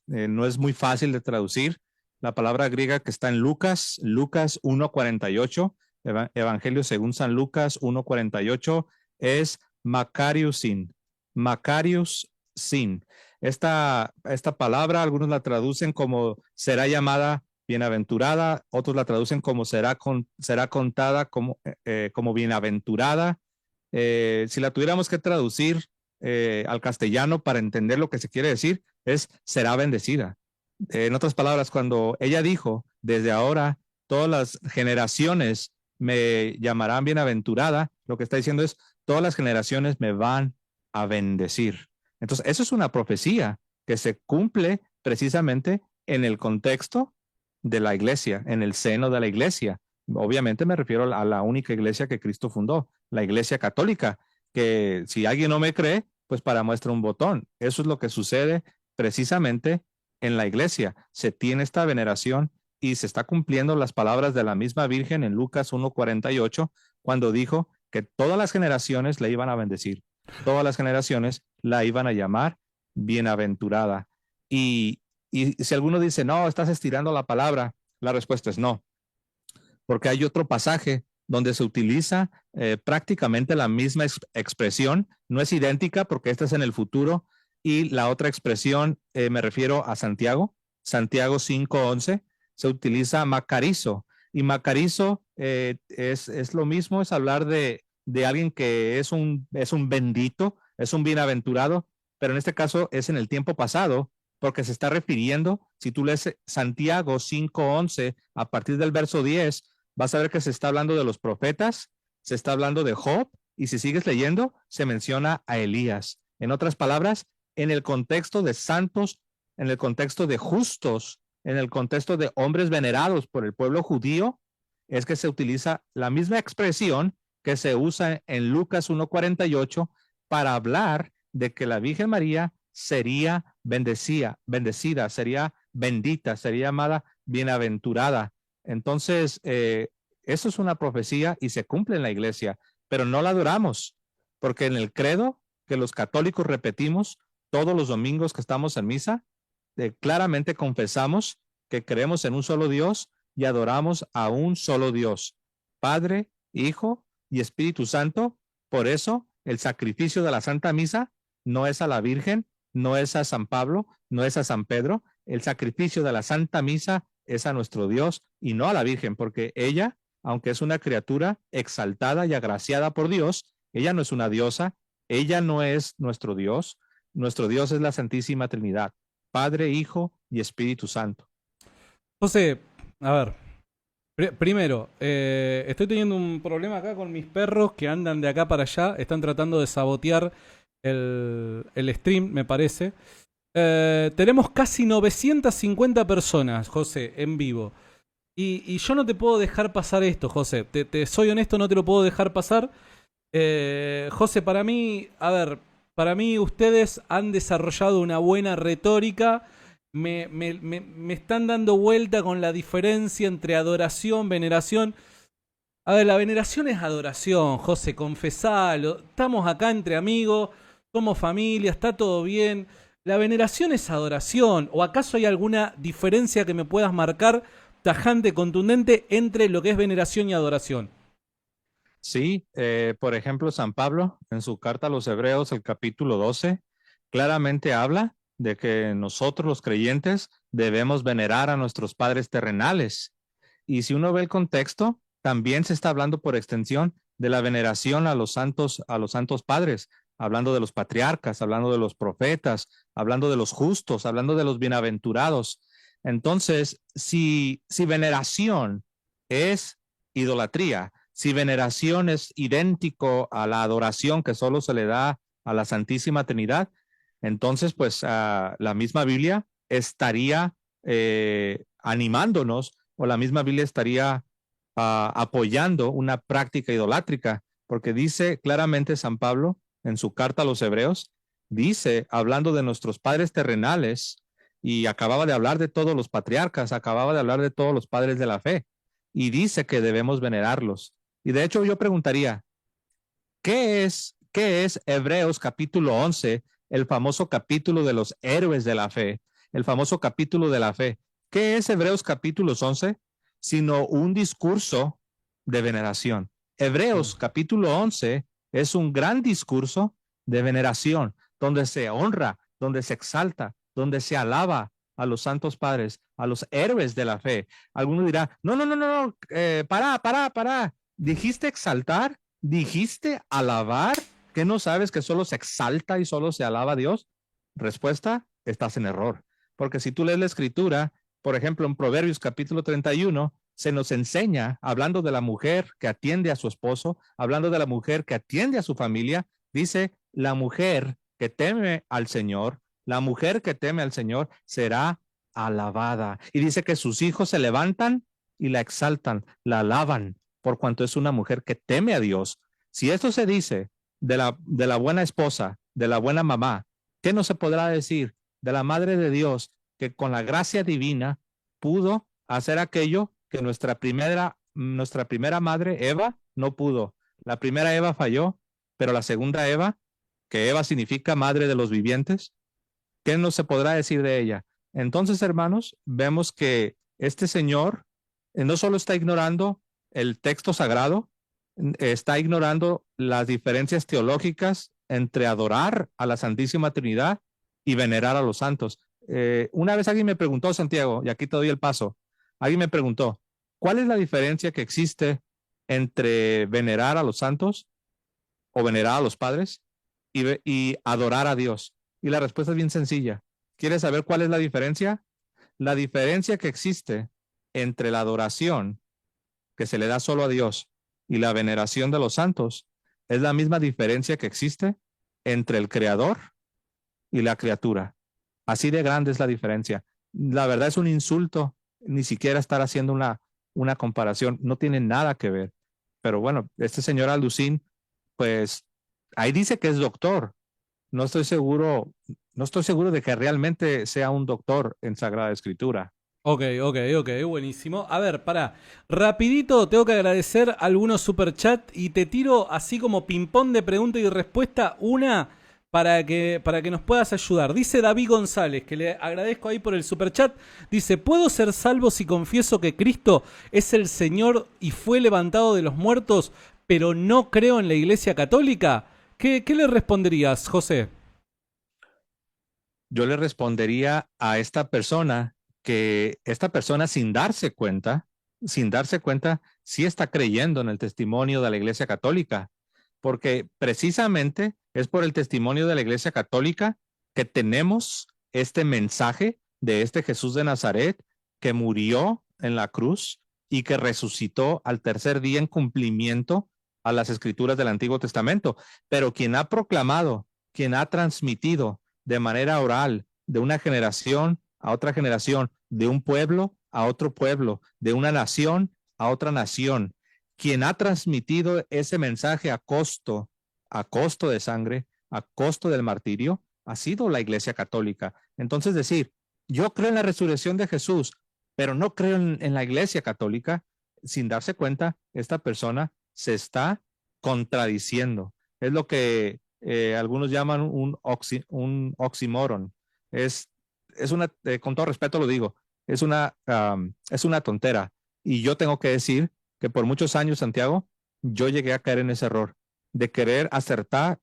no es muy fácil de traducir. La palabra griega que está en Lucas 1:48, Evangelio según San Lucas 1:48, es Makariusin. Makariusin. Esta palabra, algunos la traducen como será llamada bienaventurada, otros la traducen como será contada como bienaventurada. Si la tuviéramos que traducir al castellano para entender lo que se quiere decir, es será bendecida. En otras palabras, cuando ella dijo, desde ahora todas las generaciones me llamarán bienaventurada, lo que está diciendo es, todas las generaciones me van a bendecir. Entonces, eso es una profecía que se cumple precisamente en el contexto de la iglesia, en el seno de la iglesia. Obviamente me refiero a la única iglesia que Cristo fundó, la iglesia católica, que si alguien no me cree, pues para muestra un botón. Eso es lo que sucede precisamente en la iglesia. Se tiene esta veneración y se está cumpliendo las palabras de la misma Virgen en Lucas 1:48, cuando dijo que todas las generaciones la iban a bendecir, todas las generaciones la iban a llamar bienaventurada. Y si alguno dice, no, estás estirando la palabra, la respuesta es no, porque hay otro pasaje donde se utiliza prácticamente la misma expresión, no es idéntica porque esta es en el futuro, y la otra expresión, me refiero a Santiago 5:11, se utiliza macarizo, y macarizo es lo mismo, es hablar de alguien que es un bendito, es un bienaventurado, pero en este caso es en el tiempo pasado, porque se está refiriendo, si tú lees Santiago 5:11, a partir del verso 10, vas a ver que se está hablando de los profetas, se está hablando de Job, y si sigues leyendo, se menciona a Elías. En otras palabras, en el contexto de santos, en el contexto de justos, en el contexto de hombres venerados por el pueblo judío, es que se utiliza la misma expresión que se usa en Lucas 1:48 para hablar de que la Virgen María sería bendecida, sería bendita, sería llamada bienaventurada. Entonces, eso es una profecía y se cumple en la iglesia, pero no la adoramos, porque en el credo que los católicos repetimos todos los domingos que estamos en misa, claramente confesamos que creemos en un solo Dios y adoramos a un solo Dios, Padre, Hijo y Espíritu Santo. Por eso, el sacrificio de la Santa Misa no es a la Virgen, no es a San Pablo, no es a San Pedro. El sacrificio de la Santa Misa es a nuestro Dios y no a la Virgen, porque ella, aunque es una criatura exaltada y agraciada por Dios, ella no es una diosa, ella no es nuestro Dios. Nuestro Dios es la Santísima Trinidad, Padre, Hijo y Espíritu Santo. José, a ver, primero, estoy teniendo un problema acá con mis perros que andan de acá para allá, están tratando de sabotear el stream, me parece. Tenemos casi 950 personas, José, en vivo. Y yo no te puedo dejar pasar esto, José. Te soy honesto, no te lo puedo dejar pasar. José, para mí, a ver, para mí ustedes han desarrollado una buena retórica. Me están dando vuelta con la diferencia entre adoración, veneración. A ver, la veneración es adoración, José, confesalo. Estamos acá entre amigos, somos familia, está todo bien. La veneración es adoración. ¿O acaso hay alguna diferencia que me puedas marcar, tajante, contundente, entre lo que es veneración y adoración? Sí, por ejemplo, San Pablo, en su carta a los Hebreos, el capítulo 12, claramente habla de que nosotros los creyentes debemos venerar a nuestros padres terrenales. Y si uno ve el contexto, también se está hablando por extensión de la veneración a los santos padres, hablando de los patriarcas, hablando de los profetas, hablando de los justos, hablando de los bienaventurados. Entonces, si veneración es idolatría, si veneración es idéntico a la adoración que solo se le da a la Santísima Trinidad, entonces pues la misma Biblia estaría animándonos, o la misma Biblia estaría apoyando una práctica idolátrica, porque dice claramente San Pablo en su carta a los Hebreos, dice, hablando de nuestros padres terrenales, y acababa de hablar de todos los patriarcas, acababa de hablar de todos los padres de la fe, y dice que debemos venerarlos. Y de hecho yo preguntaría, qué es Hebreos capítulo 11, el famoso capítulo de los héroes de la fe, el famoso capítulo de la fe? ¿Qué es Hebreos capítulo 11? Sino un discurso de veneración. Hebreos capítulo 11 es un gran discurso de veneración, donde se honra, donde se exalta, donde se alaba a los santos padres, a los héroes de la fe. Alguno dirá, no, para. ¿Dijiste exaltar? ¿Dijiste alabar? ¿Qué no sabes que solo se exalta y solo se alaba a Dios? Respuesta, estás en error. Porque si tú lees la escritura, por ejemplo, en Proverbios capítulo 31, se nos enseña, hablando de la mujer que atiende a su esposo, hablando de la mujer que atiende a su familia, dice, la mujer que teme al Señor, la mujer que teme al Señor será alabada. Y dice que sus hijos se levantan y la exaltan, la alaban, por cuanto es una mujer que teme a Dios. Si esto se dice de la buena esposa, de la buena mamá, ¿qué no se podrá decir de la Madre de Dios que con la gracia divina pudo hacer aquello que nuestra primera madre, Eva, no pudo? La primera Eva falló, pero la segunda Eva, que Eva significa madre de los vivientes, ¿qué no se podrá decir de ella? Entonces, hermanos, vemos que este señor no solo está ignorando el texto sagrado, está ignorando las diferencias teológicas entre adorar a la Santísima Trinidad y venerar a los santos. Una vez alguien me preguntó, Santiago, y aquí te doy el paso, alguien me preguntó, ¿cuál es la diferencia que existe entre venerar a los santos o venerar a los padres y adorar a Dios? Y la respuesta es bien sencilla. ¿Quieres saber cuál es la diferencia? La diferencia que existe entre la adoración que se le da solo a Dios y la veneración de los santos es la misma diferencia que existe entre el creador y la criatura. Así de grande es la diferencia. La verdad es un insulto, ni siquiera estar haciendo una comparación, no tiene nada que ver. Pero bueno, este señor Alducín, pues ahí dice que es doctor. No estoy seguro de que realmente sea un doctor en Sagrada Escritura. Ok, buenísimo. A ver, rapidito tengo que agradecer algunos superchats y te tiro así como ping-pong de pregunta y respuesta, una para que nos puedas ayudar. Dice David González, que le agradezco ahí por el superchat, dice, ¿puedo ser salvo si confieso que Cristo es el Señor y fue levantado de los muertos, pero no creo en la Iglesia Católica? ¿Qué le responderías, José? Yo le respondería a esta persona que esta persona sin darse cuenta, sí está creyendo en el testimonio de la Iglesia Católica, porque precisamente es por el testimonio de la Iglesia Católica que tenemos este mensaje de este Jesús de Nazaret que murió en la cruz y que resucitó al tercer día en cumplimiento a las escrituras del Antiguo Testamento. Pero quien ha proclamado, quien ha transmitido de manera oral de una generación a otra generación, de un pueblo a otro pueblo, de una nación a otra nación, quien ha transmitido ese mensaje a costo de sangre, a costo del martirio, ha sido la Iglesia Católica. Entonces decir, yo creo en la resurrección de Jesús, pero no creo en la Iglesia Católica, sin darse cuenta, esta persona se está contradiciendo. Es lo que algunos llaman un oxímoron. Es una, con todo respeto lo digo, es una tontera. Y yo tengo que decir que por muchos años, Santiago, yo llegué a caer en ese error de querer aceptar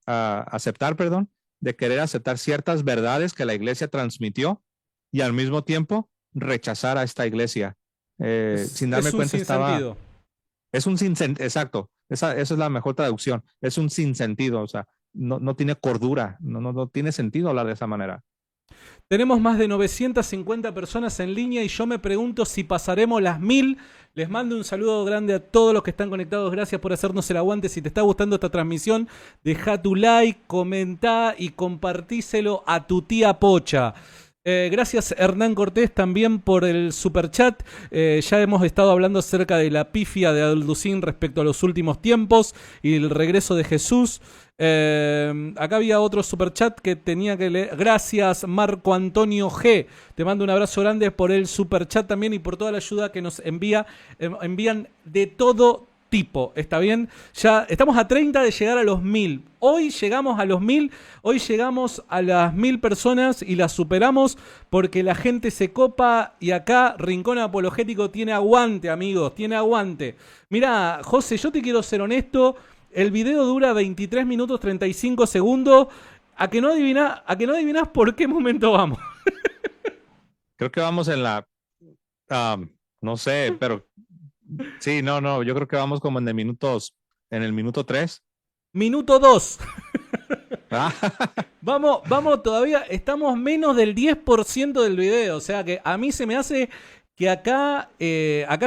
ciertas verdades que la iglesia transmitió y al mismo tiempo rechazar a esta iglesia. Sin darme cuenta estaba... Es un sinsentido, exacto. Esa es la mejor traducción. Es un sinsentido, o sea, no tiene cordura, no tiene sentido hablar de esa manera. Tenemos más de 950 personas en línea y yo me pregunto si pasaremos las 1000. Les mando un saludo grande a todos los que están conectados. Gracias por hacernos el aguante. Si te está gustando esta transmisión, deja tu like, comentá y compartíselo a tu tía Pocha. Gracias Hernán Cortés también por el superchat. Ya hemos estado hablando acerca de la pifia de Alducín respecto a los últimos tiempos y el regreso de Jesús. Acá había otro superchat que tenía que leer. Gracias Marco Antonio G. Te mando un abrazo grande por el superchat también y por toda la ayuda que nos envían de todo tipo. ¿Está bien? Ya estamos a 30 de llegar a los 1000. Hoy llegamos a los 1000. Hoy llegamos a las 1000 personas y las superamos porque la gente se copa y acá Rincón Apologético tiene aguante, amigos. Tiene aguante. Mirá, José, yo te quiero ser honesto. El video dura 23 minutos 35 segundos. ¿A que no adivinás por qué momento vamos? Creo que vamos en la... no sé, pero... Sí, no, yo creo que vamos como en el minuto 3. Minuto 2. Vamos todavía, estamos menos del 10% del video, o sea que a mí se me hace que acá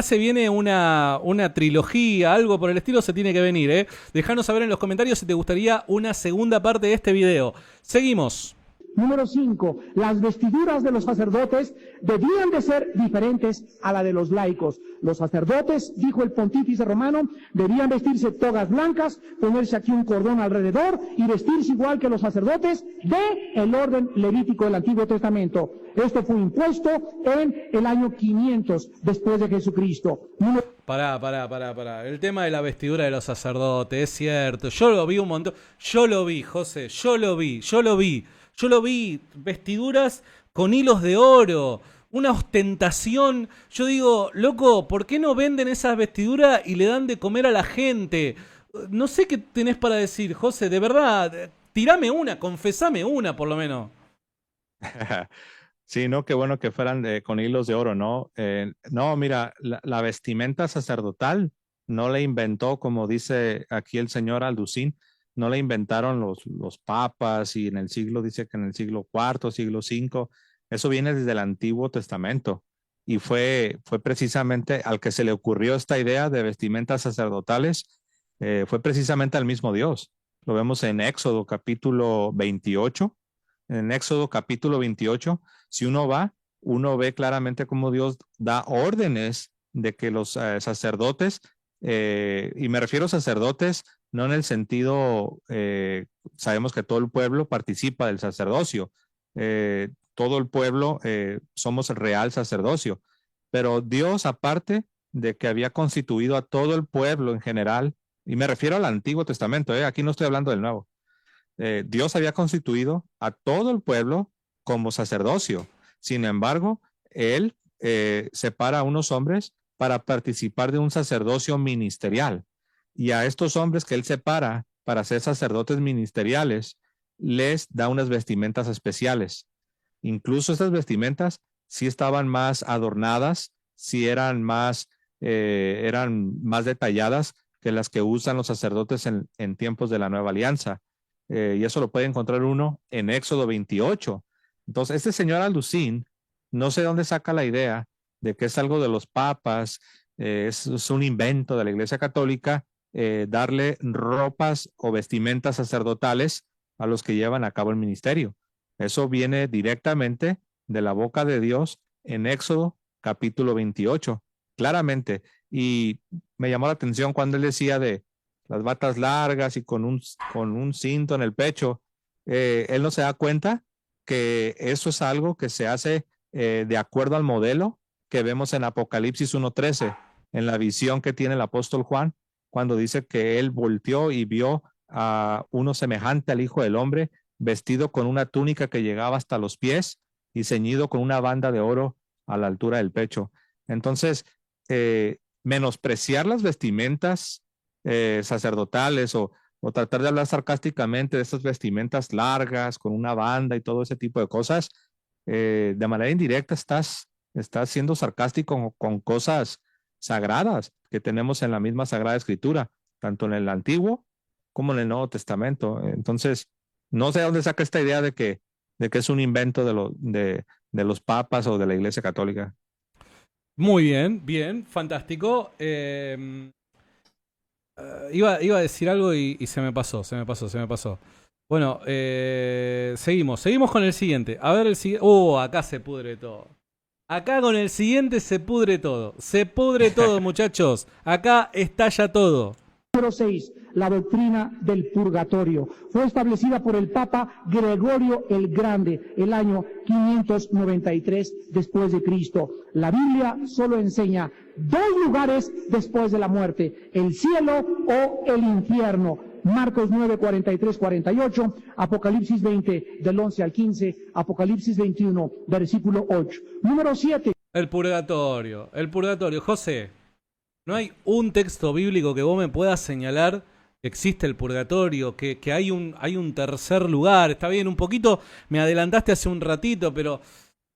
se viene una trilogía, algo por el estilo se tiene que venir, ¿eh? Dejanos saber en los comentarios si te gustaría una segunda parte de este video. Seguimos. Número 5. Las vestiduras de los sacerdotes debían de ser diferentes a la de los laicos. Los sacerdotes, dijo el pontífice romano, debían vestirse togas blancas, ponerse aquí un cordón alrededor y vestirse igual que los sacerdotes de el orden levítico del Antiguo Testamento. Esto fue impuesto en el año 500 después de Jesucristo. Pará. El tema de la vestidura de los sacerdotes, es cierto. Yo lo vi un montón. Yo lo vi, José. Yo lo vi, vestiduras con hilos de oro, una ostentación. Yo digo, loco, ¿por qué no venden esas vestiduras y le dan de comer a la gente? No sé qué tenés para decir, José, de verdad, tirame una, confesame una por lo menos. Sí, no, qué bueno que fueran con hilos de oro, ¿no? No, mira, la vestimenta sacerdotal no la inventó, como dice aquí el señor Alducín, no la inventaron los papas y dice que en el siglo IV, siglo V, eso viene desde el Antiguo Testamento y fue precisamente al que se le ocurrió esta idea de vestimentas sacerdotales, fue precisamente al mismo Dios. Lo vemos en Éxodo capítulo 28. En Éxodo capítulo 28, si uno ve claramente cómo Dios da órdenes de que los sacerdotes, y me refiero a sacerdotes, no en el sentido, sabemos que todo el pueblo participa del sacerdocio, todo el pueblo somos el real sacerdocio, pero Dios, aparte de que había constituido a todo el pueblo en general, y me refiero al Antiguo Testamento, aquí no estoy hablando del Nuevo, Dios había constituido a todo el pueblo como sacerdocio. Sin embargo, Él separa a unos hombres para participar de un sacerdocio ministerial. Y a estos hombres que Él separa para ser sacerdotes ministeriales, les da unas vestimentas especiales. Incluso estas vestimentas sí estaban más adornadas, sí eran más detalladas que las que usan los sacerdotes en tiempos de la Nueva Alianza. Y eso lo puede encontrar uno en Éxodo 28. Entonces, este señor Alducín, no sé dónde saca la idea de que es algo de los papas, es un invento de la Iglesia Católica, darle ropas o vestimentas sacerdotales a los que llevan a cabo el ministerio. Eso viene directamente de la boca de Dios en Éxodo capítulo 28, claramente. Y me llamó la atención cuando él decía de las batas largas y con un cinto en el pecho. Él no se da cuenta que eso es algo que se hace de acuerdo al modelo que vemos en Apocalipsis 1:13, en la visión que tiene el apóstol Juan, cuando dice que él volteó y vio a uno semejante al Hijo del Hombre, vestido con una túnica que llegaba hasta los pies y ceñido con una banda de oro a la altura del pecho. Entonces, menospreciar las vestimentas sacerdotales o tratar de hablar sarcásticamente de estas vestimentas largas con una banda y todo ese tipo de cosas, de manera indirecta estás siendo sarcástico con cosas sagradas que tenemos en la misma Sagrada Escritura, tanto en el Antiguo como en el Nuevo Testamento. Entonces, no sé de dónde saca esta idea de que es un invento de los papas o de la Iglesia Católica. Muy bien, fantástico. Iba a decir algo y se me pasó. Bueno, seguimos con el siguiente. A ver el siguiente. Acá se pudre todo. Acá con el siguiente se pudre todo. Se pudre todo, muchachos. Acá estalla todo. Número 6. La doctrina del purgatorio. Fue establecida por el Papa Gregorio el Grande el año 593 después de Cristo. La Biblia solo enseña 2 lugares después de la muerte: el cielo o el infierno. Marcos 9, 43, 48, Apocalipsis 20, del 11 al 15, Apocalipsis 21, versículo 8. Número 7. El purgatorio. José, ¿no hay un texto bíblico que vos me puedas señalar que existe el purgatorio, que hay un tercer lugar? Está bien, un poquito me adelantaste hace un ratito, pero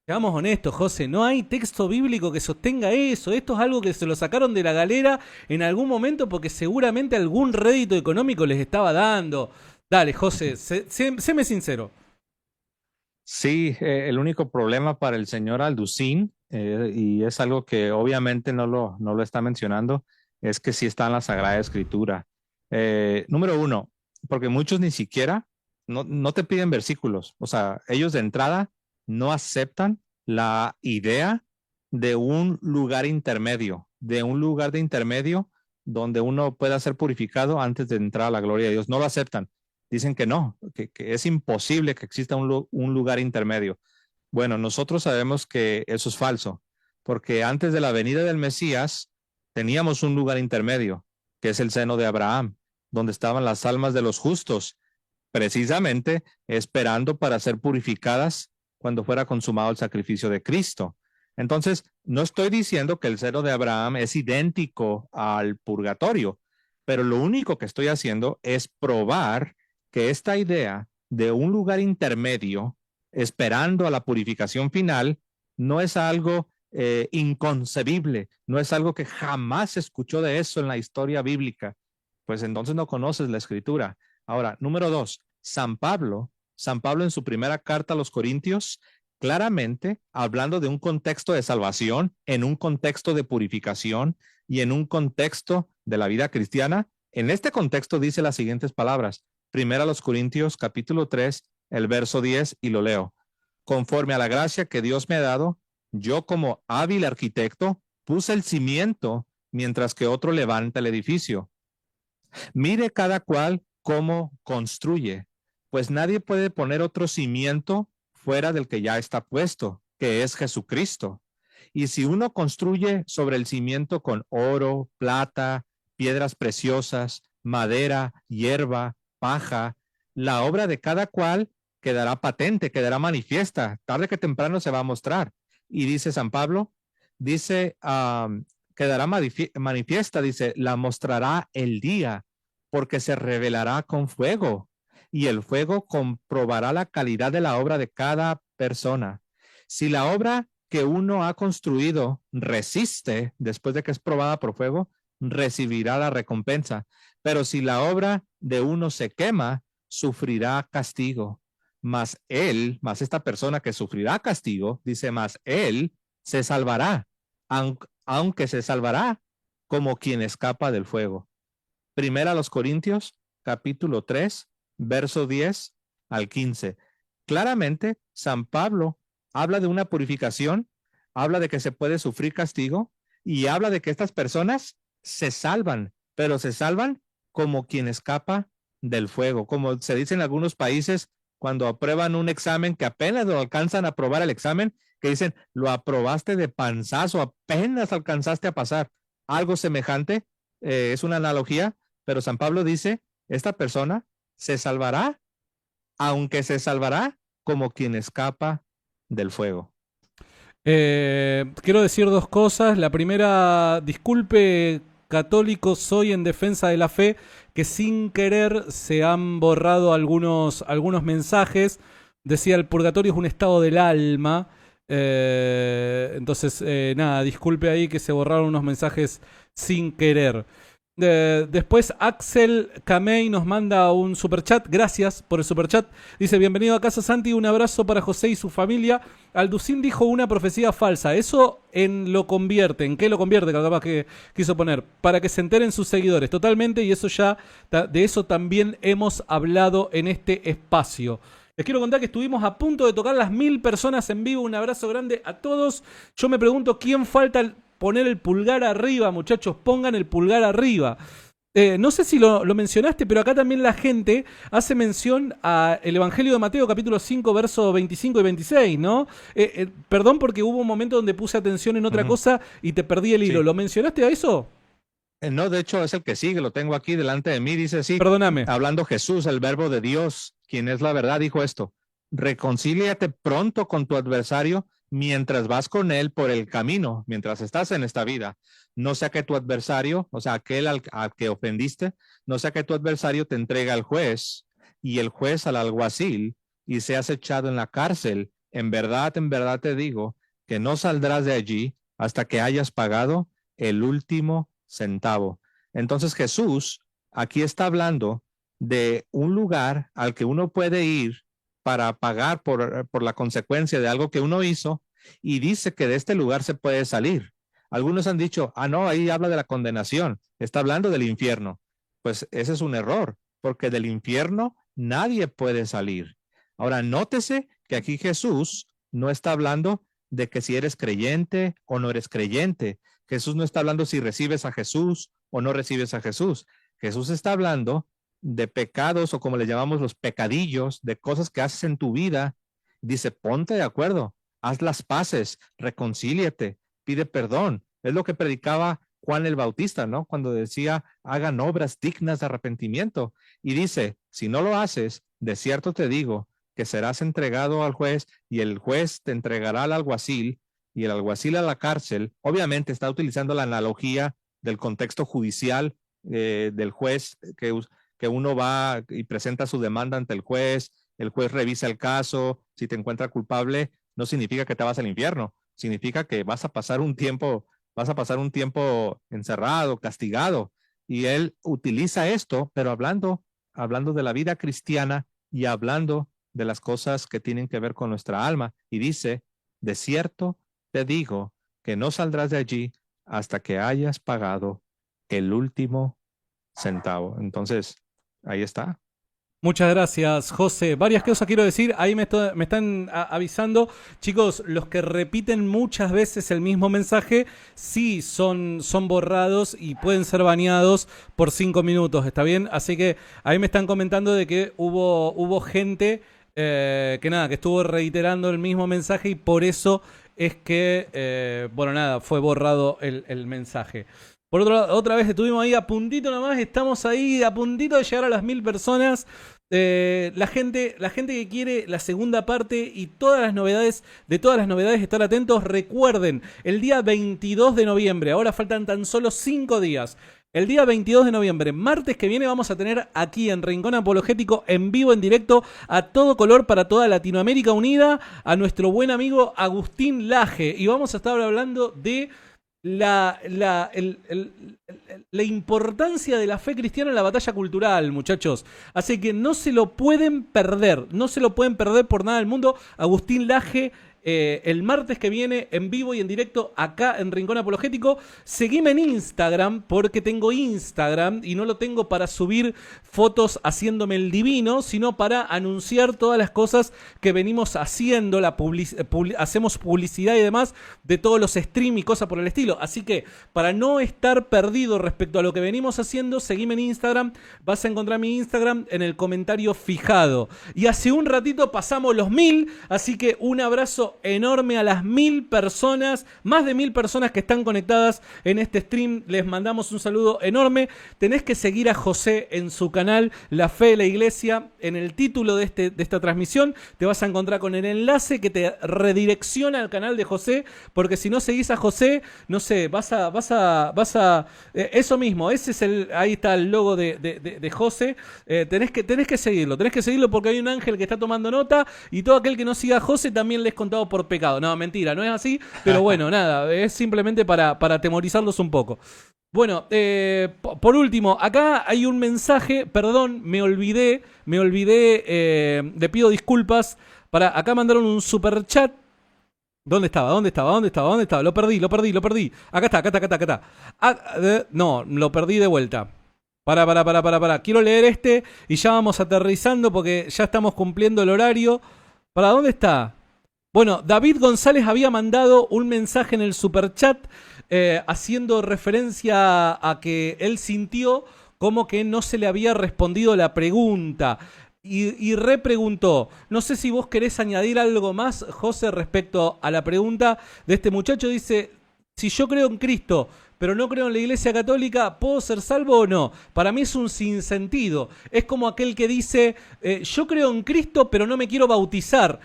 seamos honestos, José, no hay texto bíblico que sostenga eso. Esto es algo que se lo sacaron de la galera en algún momento porque seguramente algún rédito económico les estaba dando. Dale, José, séme sincero. Sí, el único problema para el señor Alducín, y es algo que obviamente no lo está mencionando, es que sí está en la Sagrada Escritura. Número 1, porque muchos ni siquiera no te piden versículos. O sea, ellos de entrada no aceptan la idea de un lugar intermedio, donde uno pueda ser purificado antes de entrar a la gloria de Dios. No lo aceptan. Dicen que no, que es imposible que exista un lugar intermedio. Bueno, nosotros sabemos que eso es falso, porque antes de la venida del Mesías teníamos un lugar intermedio, que es el seno de Abraham, donde estaban las almas de los justos, precisamente esperando para ser purificadas cuando fuera consumado el sacrificio de Cristo. Entonces, no estoy diciendo que el seno de Abraham es idéntico al purgatorio, pero lo único que estoy haciendo es probar que esta idea de un lugar intermedio, esperando a la purificación final, no es algo inconcebible, no es algo que jamás se escuchó de eso en la historia bíblica. Pues entonces no conoces la Escritura. Ahora, número 2, San Pablo en su primera carta a los Corintios, claramente hablando de un contexto de salvación, en un contexto de purificación y en un contexto de la vida cristiana. En este contexto dice las siguientes palabras: Primera a los Corintios, capítulo 3, el verso 10, y lo leo. Conforme a la gracia que Dios me ha dado, yo como hábil arquitecto puse el cimiento, mientras que otro levanta el edificio. Mire cada cual cómo construye, pues nadie puede poner otro cimiento fuera del que ya está puesto, que es Jesucristo. Y si uno construye sobre el cimiento con oro, plata, piedras preciosas, madera, hierba, paja, la obra de cada cual quedará patente, quedará manifiesta, tarde que temprano se va a mostrar. Y dice San Pablo, dice, quedará manifiesta, dice, la mostrará el día, porque se revelará con fuego, y el fuego comprobará la calidad de la obra de cada persona. Si la obra que uno ha construido resiste después de que es probada por fuego, recibirá la recompensa. Pero si la obra de uno se quema, sufrirá castigo. Mas esta persona que sufrirá castigo, dice, mas él se salvará, aunque se salvará como quien escapa del fuego. Primera a los Corintios, capítulo 3, verso 10 al 15. Claramente, San Pablo habla de una purificación, habla de que se puede sufrir castigo y habla de que estas personas se salvan, pero se salvan como quien escapa del fuego. Como se dice en algunos países cuando aprueban un examen que apenas lo alcanzan a aprobar el examen, que dicen, lo aprobaste de panzazo, apenas alcanzaste a pasar. Algo semejante, es una analogía, pero San Pablo dice, esta persona se salvará, aunque se salvará como quien escapa del fuego. Quiero decir 2 cosas. La primera, disculpe, católico, soy en defensa de la fe, que sin querer se han borrado algunos mensajes. Decía, el purgatorio es un estado del alma. Entonces, nada, disculpe ahí que se borraron unos mensajes sin querer. Después Axel Camey nos manda un superchat. Gracias por el superchat. Dice: bienvenido a casa, Santi. Un abrazo para José y su familia. Alducin dijo una profecía falsa. ¿Eso en lo convierte? ¿En qué lo convierte? Capaz que quiso poner. Para que se enteren sus seguidores. Totalmente. Y eso ya, de eso también hemos hablado en este espacio. Les quiero contar que estuvimos a punto de tocar las 1000 personas en vivo. Un abrazo grande a todos. Yo me pregunto quién falta poner el pulgar arriba, muchachos. Pongan el pulgar arriba. No sé si lo mencionaste, pero acá también la gente hace mención al Evangelio de Mateo, capítulo 5, versos 25 y 26, ¿no? Perdón porque hubo un momento donde puse atención en otra cosa y te perdí el hilo. Sí. ¿Lo mencionaste a eso? No, de hecho es el que sigue, lo tengo aquí delante de mí, dice así. Perdóname. Hablando Jesús, el verbo de Dios, quien es la verdad, dijo esto: reconcíliate pronto con tu adversario mientras vas con él por el camino, mientras estás en esta vida. No sea que tu adversario, o sea, aquel al que ofendiste, no sea que tu adversario te entregue al juez y el juez al alguacil y seas echado en la cárcel. En verdad te digo que no saldrás de allí hasta que hayas pagado el último centavo. Entonces Jesús aquí está hablando de un lugar al que uno puede ir para pagar por la consecuencia de algo que uno hizo, y dice que de este lugar se puede salir. Algunos han dicho, no, ahí habla de la condenación, está hablando del infierno. Pues ese es un error, porque del infierno nadie puede salir. Ahora, nótese que aquí Jesús no está hablando de que si eres creyente o no eres creyente. Jesús no está hablando si recibes a Jesús o no recibes a Jesús. Jesús está hablando de pecados, o como le llamamos los pecadillos, de cosas que haces en tu vida. Dice, ponte de acuerdo, haz las paces, reconcíliate, pide perdón. Es lo que predicaba Juan el Bautista, ¿no? Cuando decía, hagan obras dignas de arrepentimiento. Y dice, si no lo haces, de cierto te digo que serás entregado al juez y el juez te entregará al alguacil y el alguacil a la cárcel. Obviamente está utilizando la analogía del contexto judicial del juez que uno va y presenta su demanda ante el juez revisa el caso, si te encuentra culpable, no significa que te vas al infierno, significa que vas a pasar un tiempo encerrado, castigado. Y él utiliza esto, pero hablando de la vida cristiana y hablando de las cosas que tienen que ver con nuestra alma. Y dice, de cierto te digo que no saldrás de allí hasta que hayas pagado el último centavo. Entonces, ahí está. Muchas gracias, José. Varias cosas quiero decir. Ahí me están avisando. Chicos, los que repiten muchas veces el mismo mensaje, sí son borrados y pueden ser baneados por 5 minutos, ¿está bien? Así que ahí me están comentando de que hubo gente que estuvo reiterando el mismo mensaje y por eso es que, fue borrado el mensaje. Por otra vez estuvimos ahí a puntito nomás, estamos ahí a puntito de llegar a las 1000 personas. La gente que quiere la segunda parte y todas las novedades, estar atentos. Recuerden, el día 22 de noviembre, ahora faltan tan solo 5 días. El día 22 de noviembre, martes que viene, vamos a tener aquí en Rincón Apologético, en vivo, en directo, a todo color para toda Latinoamérica Unida, a nuestro buen amigo Agustín Laje. Y vamos a estar hablando de la importancia de la fe cristiana en la batalla cultural, muchachos. Así que no se lo pueden perder por nada del mundo. Agustín Laje, el martes que viene, en vivo y en directo, acá en Rincón Apologético. Seguime en Instagram, porque tengo Instagram y no lo tengo para subir fotos haciéndome el divino, sino para anunciar todas las cosas que venimos haciendo, hacemos publicidad y demás de todos los streams y cosas por el estilo. Así que, para no estar perdido respecto a lo que venimos haciendo, seguime en Instagram. Vas a encontrar mi Instagram en el comentario fijado. Y hace un ratito pasamos los 1000, así que un abrazo enorme a las 1000 personas, más de 1000 personas que están conectadas en este stream. Les mandamos un saludo enorme. Tenés que seguir a José en su canal La Fe de la Iglesia. En el título de esta transmisión te vas a encontrar con el enlace que te redirecciona al canal de José, porque si no seguís a José, no sé, vas a eso mismo, ahí está el logo de José. Tenés que seguirlo porque hay un ángel que está tomando nota, y todo aquel que no siga a José también les contado por pecado. No, mentira, no es así, pero bueno, nada, es simplemente para atemorizarlos un poco. Bueno, por último, acá hay un mensaje, perdón, me olvidé, le pido disculpas. Acá mandaron un superchat. ¿Dónde estaba? Lo perdí. Acá está. No, lo perdí de vuelta. Para. Quiero leer este y ya vamos aterrizando porque ya estamos cumpliendo el horario. ¿Para dónde está? Bueno, David González había mandado un mensaje en el superchat haciendo referencia a que él sintió como que no se le había respondido la pregunta. Y repreguntó. No sé si vos querés añadir algo más, José, respecto a la pregunta de este muchacho. Dice, si yo creo en Cristo, pero no creo en la Iglesia Católica, ¿puedo ser salvo o no? Para mí es un sinsentido. Es como aquel que dice, yo creo en Cristo, pero no me quiero bautizar.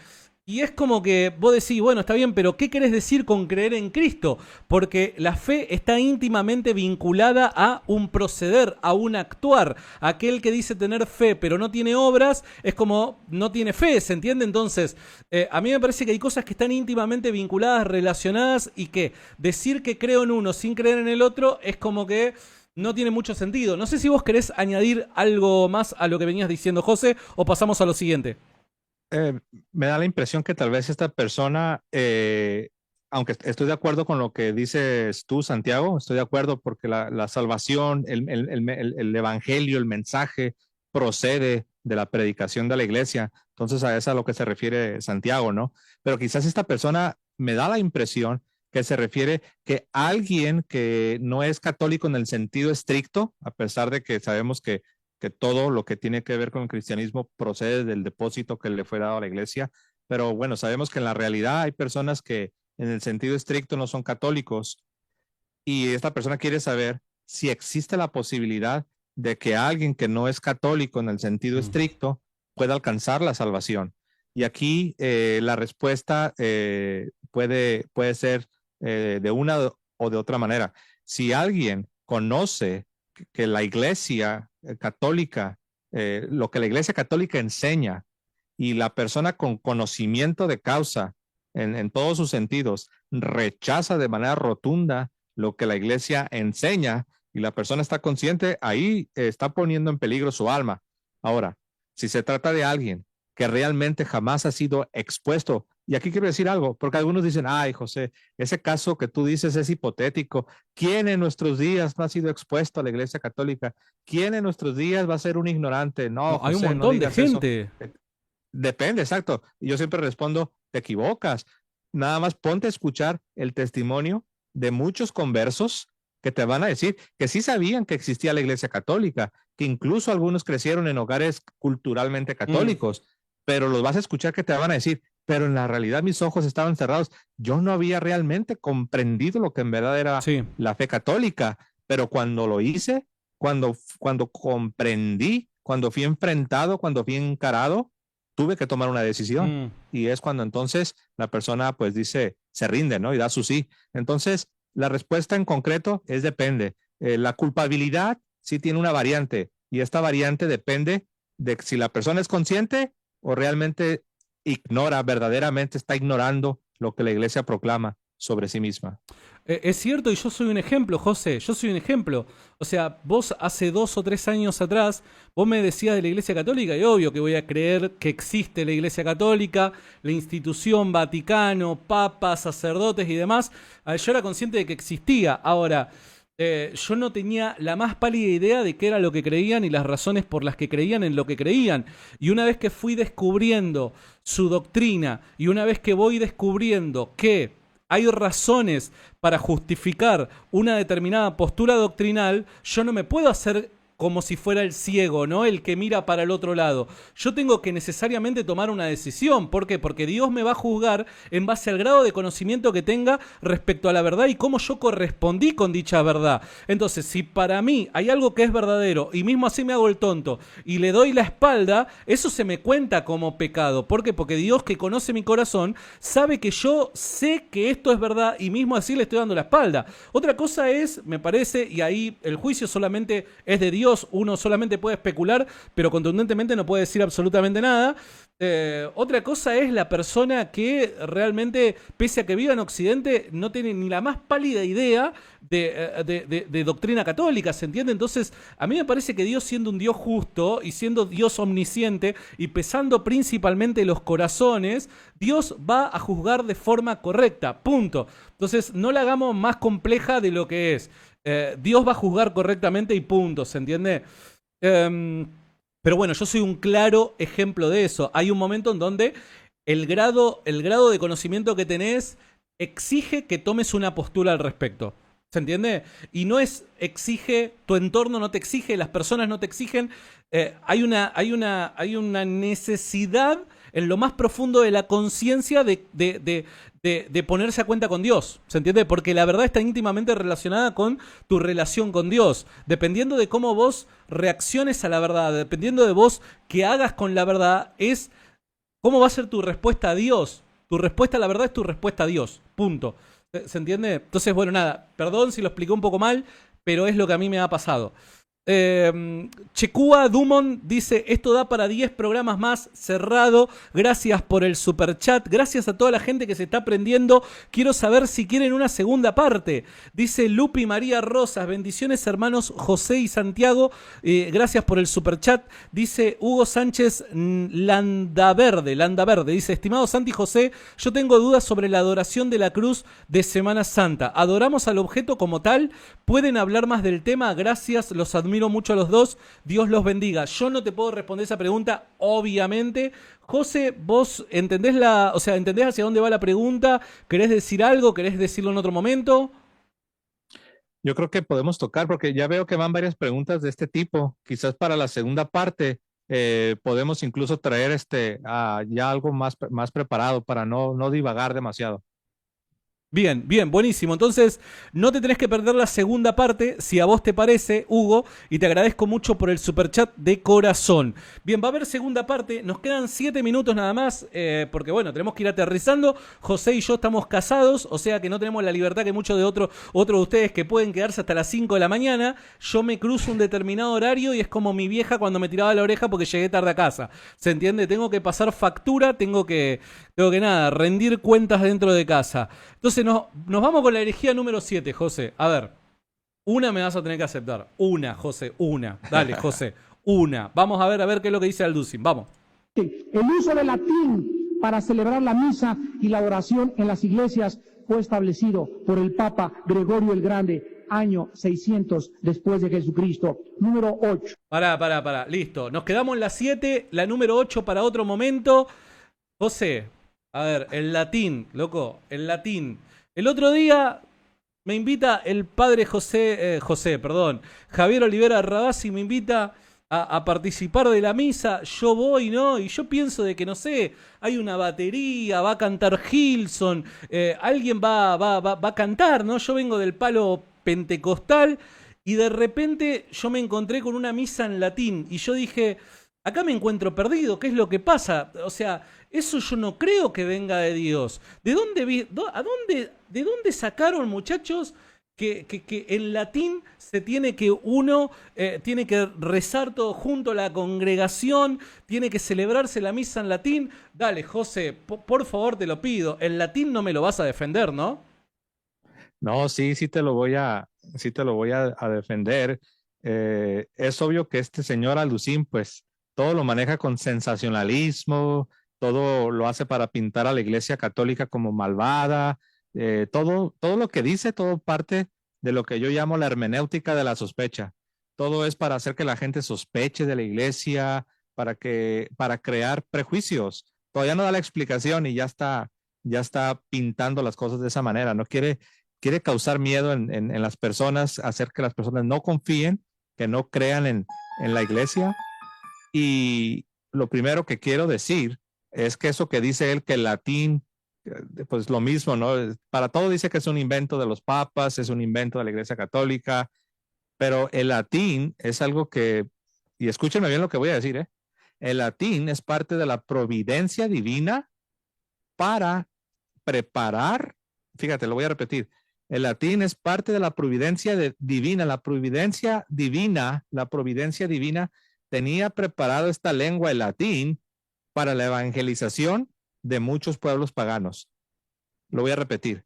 Y es como que vos decís, bueno, está bien, pero ¿qué querés decir con creer en Cristo? Porque la fe está íntimamente vinculada a un proceder, a un actuar. Aquel que dice tener fe pero no tiene obras es como no tiene fe, ¿se entiende? Entonces, a mí me parece que hay cosas que están íntimamente vinculadas, relacionadas, y que decir que creo en uno sin creer en el otro es como que no tiene mucho sentido. No sé si vos querés añadir algo más a lo que venías diciendo, José, o pasamos a lo siguiente. Me da la impresión que tal vez esta persona, aunque estoy de acuerdo con lo que dices tú, Santiago, estoy de acuerdo porque la salvación, el evangelio, el mensaje procede de la predicación de la iglesia. Entonces a eso es a lo que se refiere Santiago, ¿no? Pero quizás esta persona me da la impresión que se refiere que alguien que no es católico en el sentido estricto, a pesar de que sabemos que todo lo que tiene que ver con el cristianismo procede del depósito que le fue dado a la iglesia. Pero bueno, sabemos que en la realidad hay personas que en el sentido estricto no son católicos y esta persona quiere saber si existe la posibilidad de que alguien que no es católico en el sentido estricto pueda alcanzar la salvación. Y aquí la respuesta puede ser de una o de otra manera. Si alguien conoce que la iglesia católica, lo que la iglesia católica enseña, y la persona con conocimiento de causa en todos sus sentidos rechaza de manera rotunda lo que la iglesia enseña y la persona está consciente, ahí está poniendo en peligro su alma. Ahora, si se trata de alguien que realmente jamás ha sido expuesto, y aquí quiero decir algo, porque algunos dicen, ay, José, ese caso que tú dices es hipotético. ¿Quién en nuestros días no ha sido expuesto a la iglesia católica? ¿Quién en nuestros días va a ser un ignorante? No, Hay un José, no montón de digas eso. gente. Depende, exacto. Yo siempre respondo, te equivocas. Nada más ponte a escuchar el testimonio de muchos conversos que te van a decir que sí sabían que existía la iglesia católica, que incluso algunos crecieron en hogares culturalmente católicos, pero los vas a escuchar que te van a decir, pero en la realidad mis ojos estaban cerrados. Yo no había realmente comprendido lo que en verdad era la fe católica, pero cuando lo hice, cuando comprendí, cuando fui enfrentado, cuando fui encarado, tuve que tomar una decisión. Y es cuando entonces la persona pues dice, se rinde, ¿no? Y da su sí. Entonces, la respuesta en concreto es depende. La culpabilidad sí tiene una variante y esta variante depende de si la persona es consciente o realmente ignora, verdaderamente está ignorando lo que la iglesia proclama sobre sí misma. Es cierto, y yo soy un ejemplo, José, yo soy un ejemplo. O sea, vos hace 2 o 3 años atrás, vos me decías de la Iglesia Católica, y obvio que voy a creer que existe la Iglesia Católica, la institución, Vaticano, papas, sacerdotes y demás. Yo era consciente de que existía. Ahora, yo no tenía la más pálida idea de qué era lo que creían y las razones por las que creían en lo que creían. Y una vez que fui descubriendo su doctrina, y una vez que voy descubriendo que hay razones para justificar una determinada postura doctrinal, yo no me puedo hacer como si fuera el ciego, ¿no? El que mira para el otro lado. Yo tengo que necesariamente tomar una decisión. ¿Por qué? Porque Dios me va a juzgar en base al grado de conocimiento que tenga respecto a la verdad y cómo yo correspondí con dicha verdad. Entonces, si para mí hay algo que es verdadero y mismo así me hago el tonto y le doy la espalda, eso se me cuenta como pecado. ¿Por qué? Porque Dios, que conoce mi corazón, sabe que yo sé que esto es verdad y mismo así le estoy dando la espalda. Otra cosa es, me parece, y ahí el juicio solamente es de Dios, uno solamente puede especular, pero contundentemente no puede decir absolutamente nada. Otra cosa es la persona que realmente, pese a que viva en Occidente, no tiene ni la más pálida idea de doctrina católica, ¿se entiende? Entonces, a mí me parece que Dios, siendo un Dios justo y siendo Dios omnisciente y pesando principalmente los corazones, Dios va a juzgar de forma correcta, punto. Entonces, no la hagamos más compleja de lo que es. Dios va a juzgar correctamente y punto, ¿se entiende? Pero bueno, yo soy un claro ejemplo de eso. Hay un momento en donde el grado de conocimiento que tenés exige que tomes una postura al respecto. ¿Se entiende? Y no es exige, tu entorno no te exige, las personas no te exigen. Hay una necesidad en lo más profundo de la conciencia de ponerse a cuenta con Dios, ¿se entiende? Porque la verdad está íntimamente relacionada con tu relación con Dios. Dependiendo de cómo vos reacciones a la verdad, dependiendo de vos qué hagas con la verdad, es cómo va a ser tu respuesta a Dios. Tu respuesta a la verdad es tu respuesta a Dios, punto. ¿Se entiende? Entonces, bueno, nada, perdón si lo expliqué un poco mal, pero es lo que a mí me ha pasado. Chekua Dumont dice: esto da para 10 programas más, cerrado. Gracias por el superchat. Gracias a toda la gente que se está prendiendo. Quiero saber si quieren una segunda parte. Dice Lupi María Rosas: bendiciones hermanos José y Santiago. Gracias por el superchat. Dice Hugo Sánchez Landaverde. Dice: estimado Santi y José, yo tengo dudas sobre la adoración de la cruz de Semana Santa. ¿Adoramos al objeto como tal? ¿Pueden hablar más del tema? Gracias, los admiro mucho a los dos. Dios los bendiga. Yo no te puedo responder esa pregunta, obviamente. José, vos entendés entendés hacia dónde va la pregunta. ¿Querés decir algo? ¿Querés decirlo en otro momento? Yo creo que podemos tocar, porque ya veo que van varias preguntas de este tipo. Quizás para la segunda parte podemos incluso traer ya algo más preparado para no divagar demasiado. Bien, bien, buenísimo. Entonces, no te tenés que perder la segunda parte, si a vos te parece, Hugo, y te agradezco mucho por el superchat de corazón. Bien, va a haber segunda parte, nos quedan 7 minutos nada más, porque bueno, tenemos que ir aterrizando. José y yo estamos casados, o sea que no tenemos la libertad que muchos de otros de ustedes que pueden quedarse hasta las 5 de la mañana. Yo me cruzo un determinado horario y es como mi vieja cuando me tiraba la oreja porque llegué tarde a casa. ¿Se entiende? Tengo que pasar factura, tengo que nada, rendir cuentas dentro de casa. Entonces nos vamos con la herejía número 7, José. A ver, una me vas a tener que aceptar. Una, José, una. Dale, José, una. Vamos a ver qué es lo que dice Alducin. Vamos. El uso del latín para celebrar la misa y la oración en las iglesias fue establecido por el Papa Gregorio el Grande, año 600 después de Jesucristo. Número 8. Pará. Listo. Nos quedamos en la 7, la número 8 para otro momento. José, a ver, el latín, loco, el latín. El otro día me invita el padre Javier Olivera Rabasi, me invita a participar de la misa. Yo voy, ¿no? Y yo pienso de que, no sé, hay una batería, va a cantar Gilson, alguien va a cantar, ¿no? Yo vengo del palo pentecostal y de repente yo me encontré con una misa en latín y yo dije, acá me encuentro perdido, ¿qué es lo que pasa? O sea, eso yo no creo que venga de Dios. ¿De dónde sacaron, muchachos, que en latín se tiene que tiene que rezar todo junto a la congregación, tiene que celebrarse la misa en latín? Dale, José, por favor te lo pido. El latín no me lo vas a defender, ¿no? No, sí te lo voy a defender. Es obvio que este señor Alducin, pues, todo lo maneja con sensacionalismo, todo lo hace para pintar a la Iglesia Católica como malvada, todo lo que dice, todo parte de lo que yo llamo la hermenéutica de la sospecha. Todo es para hacer que la gente sospeche de la Iglesia, para crear prejuicios. Todavía no da la explicación y ya está pintando las cosas de esa manera. No quiere causar miedo en las personas, hacer que las personas no confíen, que no crean en la Iglesia. Y lo primero que quiero decir es que eso que dice él, que el latín, pues lo mismo, ¿no? Para todo dice que es un invento de los papas, es un invento de la Iglesia Católica, pero el latín es algo que, y escúchenme bien lo que voy a decir, el latín es parte de la providencia divina para preparar, fíjate, lo voy a repetir, el latín es parte de la providencia divina, la providencia divina tenía preparado esta lengua, el latín, para la evangelización de muchos pueblos paganos. Lo voy a repetir.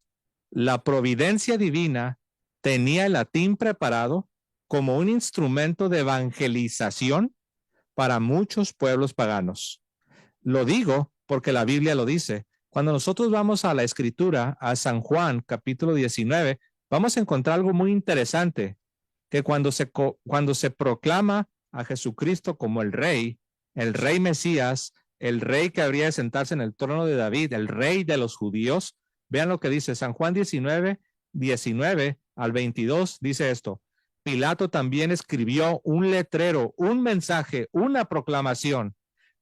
La providencia divina tenía el latín preparado como un instrumento de evangelización para muchos pueblos paganos. Lo digo porque la Biblia lo dice. Cuando nosotros vamos a la Escritura, a San Juan, capítulo 19, vamos a encontrar algo muy interesante, que cuando se proclama a Jesucristo como el Rey Mesías, el Rey que habría de sentarse en el trono de David, el Rey de los judíos, vean lo que dice San Juan 19, 19 al 22, dice esto. Pilato también escribió un letrero, un mensaje, una proclamación.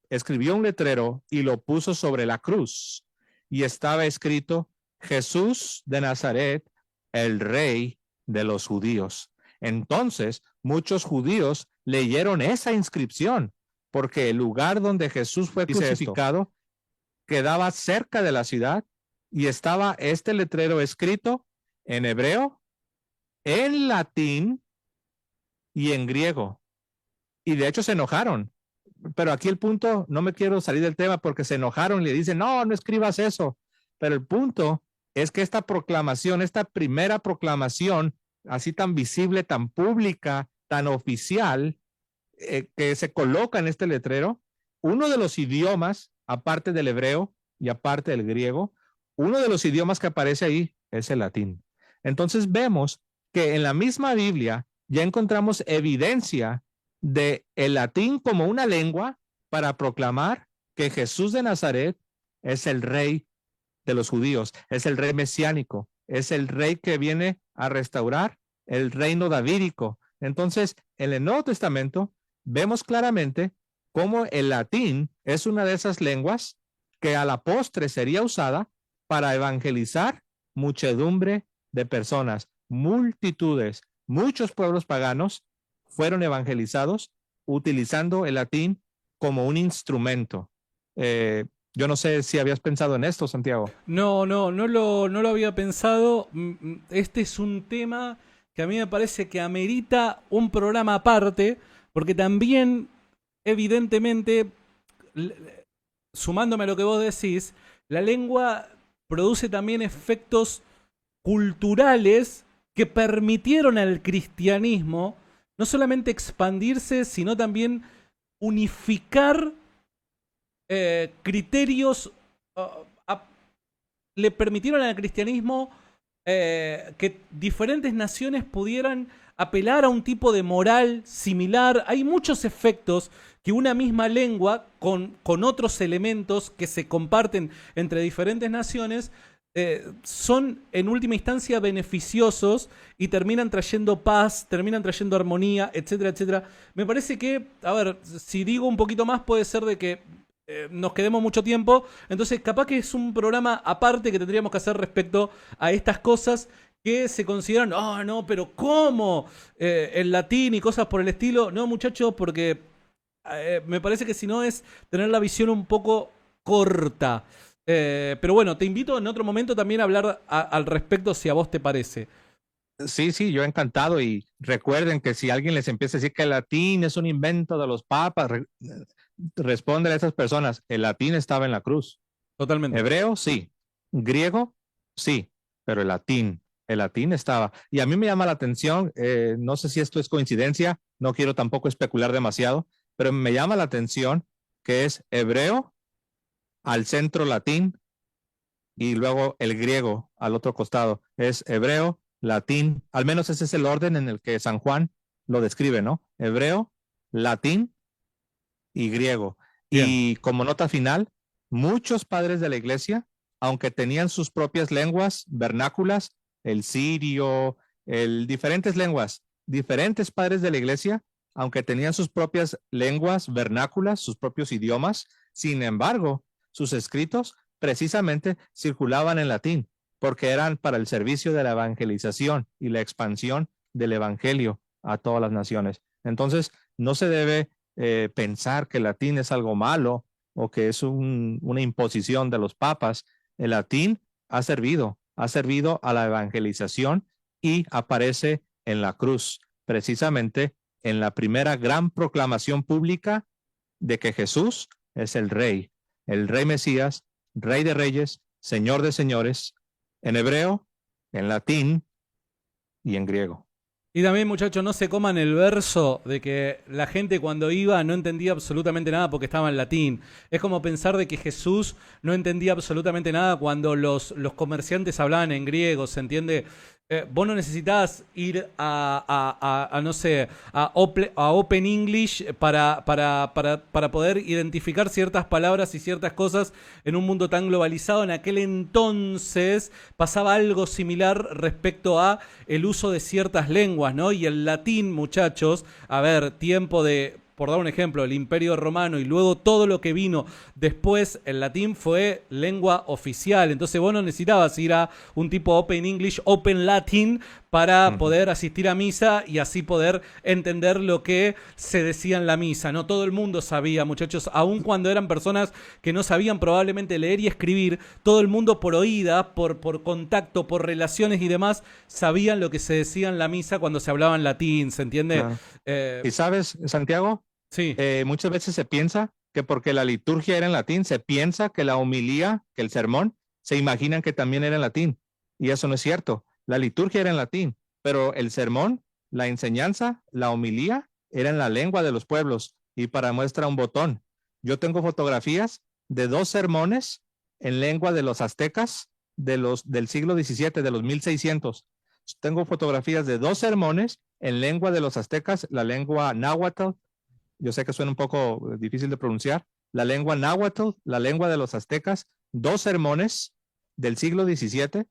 Escribió un letrero y lo puso sobre la cruz. Y estaba escrito, Jesús de Nazaret, el Rey de los judíos. Entonces, muchos judíos leyeron esa inscripción, porque el lugar donde Jesús fue crucificado quedaba cerca de la ciudad y estaba este letrero escrito en hebreo, en latín y en griego. Y de hecho se enojaron. Pero aquí el punto, no me quiero salir del tema porque se enojaron y le dicen, no, no escribas eso. Pero el punto es que esta proclamación, esta primera proclamación, así tan visible, tan pública, tan oficial, que se coloca en este letrero, uno de los idiomas, aparte del hebreo y aparte del griego, uno de los idiomas que aparece ahí es el latín. Entonces vemos que en la misma Biblia ya encontramos evidencia de el latín como una lengua para proclamar que Jesús de Nazaret es el Rey de los judíos, es el Rey mesiánico, es el Rey que viene a restaurar el reino davídico. Entonces, en el Nuevo Testamento vemos claramente cómo el latín es una de esas lenguas que a la postre sería usada para evangelizar muchedumbre de personas, multitudes, muchos pueblos paganos fueron evangelizados utilizando el latín como un instrumento. Yo no sé si habías pensado en esto, Santiago. No lo había pensado. Este es un tema que a mí me parece que amerita un programa aparte, porque también, evidentemente, sumándome a lo que vos decís, la lengua produce también efectos culturales que permitieron al cristianismo no solamente expandirse, sino también unificar criterios. Le permitieron al cristianismo que diferentes naciones pudieran apelar a un tipo de moral similar. Hay muchos efectos que una misma lengua con otros elementos que se comparten entre diferentes naciones son en última instancia beneficiosos y terminan trayendo paz, terminan trayendo armonía, etcétera, etcétera. Me parece que, a ver, si digo un poquito más puede ser de que nos quedemos mucho tiempo, entonces capaz que es un programa aparte que tendríamos que hacer respecto a estas cosas que se consideran, no, pero ¿cómo? El latín y cosas por el estilo. No, muchachos, porque me parece que si no es tener la visión un poco corta. Pero bueno, te invito en otro momento también a hablar al respecto si a vos te parece. Sí, yo encantado. Y recuerden que si alguien les empieza a decir que el latín es un invento de los papas, responde a esas personas, el latín estaba en la cruz. Totalmente. Hebreo, sí. Griego, sí. Pero el latín estaba. Y a mí me llama la atención, no sé si esto es coincidencia, no quiero tampoco especular demasiado, pero me llama la atención que es hebreo al centro latín y luego el griego al otro costado. Es hebreo, latín, al menos ese es el orden en el que San Juan lo describe, ¿no? Hebreo, latín y griego. Bien. Y como nota final, muchos padres de la iglesia, aunque tenían sus propias lenguas vernáculas, el sirio, diferentes lenguas, diferentes padres de la iglesia, aunque tenían sus propias lenguas vernáculas, sus propios idiomas, sin embargo, sus escritos precisamente circulaban en latín, porque eran para el servicio de la evangelización y la expansión del evangelio a todas las naciones. Entonces, no se debe pensar que el latín es algo malo o que es una imposición de los papas. El latín ha servido a la evangelización y aparece en la cruz, precisamente en la primera gran proclamación pública de que Jesús es el Rey el Rey Mesías, Rey de Reyes, Señor de Señores, en hebreo, en latín y en griego. Y también, muchachos, no se coman el verso de que la gente cuando iba no entendía absolutamente nada porque estaba en latín. Es como pensar de que Jesús no entendía absolutamente nada cuando los comerciantes hablaban en griego, ¿se entiende? Vos no necesitabas ir no sé, a Open English para poder identificar ciertas palabras y ciertas cosas en un mundo tan globalizado. En aquel entonces pasaba algo similar respecto a el uso de ciertas lenguas, ¿no? Y el latín, muchachos, a ver, tiempo de, por dar un ejemplo, el Imperio Romano y luego todo lo que vino después, el latín fue lengua oficial. Entonces vos no necesitabas ir a un tipo Open English, Open Latin para poder asistir a misa y así poder entender lo que se decía en la misa. No todo el mundo sabía, muchachos, aun cuando eran personas que no sabían probablemente leer y escribir, todo el mundo por oída, por contacto, por relaciones y demás, sabían lo que se decía en la misa cuando se hablaba en latín, ¿se entiende? Claro. ¿Y sabes, Santiago? Sí. Muchas veces se piensa que porque la liturgia era en latín, se piensa que la homilía, que el sermón, se imaginan que también era en latín. Y eso no es cierto. La liturgia era en latín, pero el sermón, la enseñanza, la homilía, era en la lengua de los pueblos. Y para muestra un botón. Yo tengo fotografías de 2 sermones en lengua de los aztecas del siglo XVII, de los 1600. Tengo fotografías de 2 sermones en lengua de los aztecas, la lengua náhuatl. Yo sé que suena un poco difícil de pronunciar. La lengua náhuatl, la lengua de los aztecas, 2 sermones del siglo XVII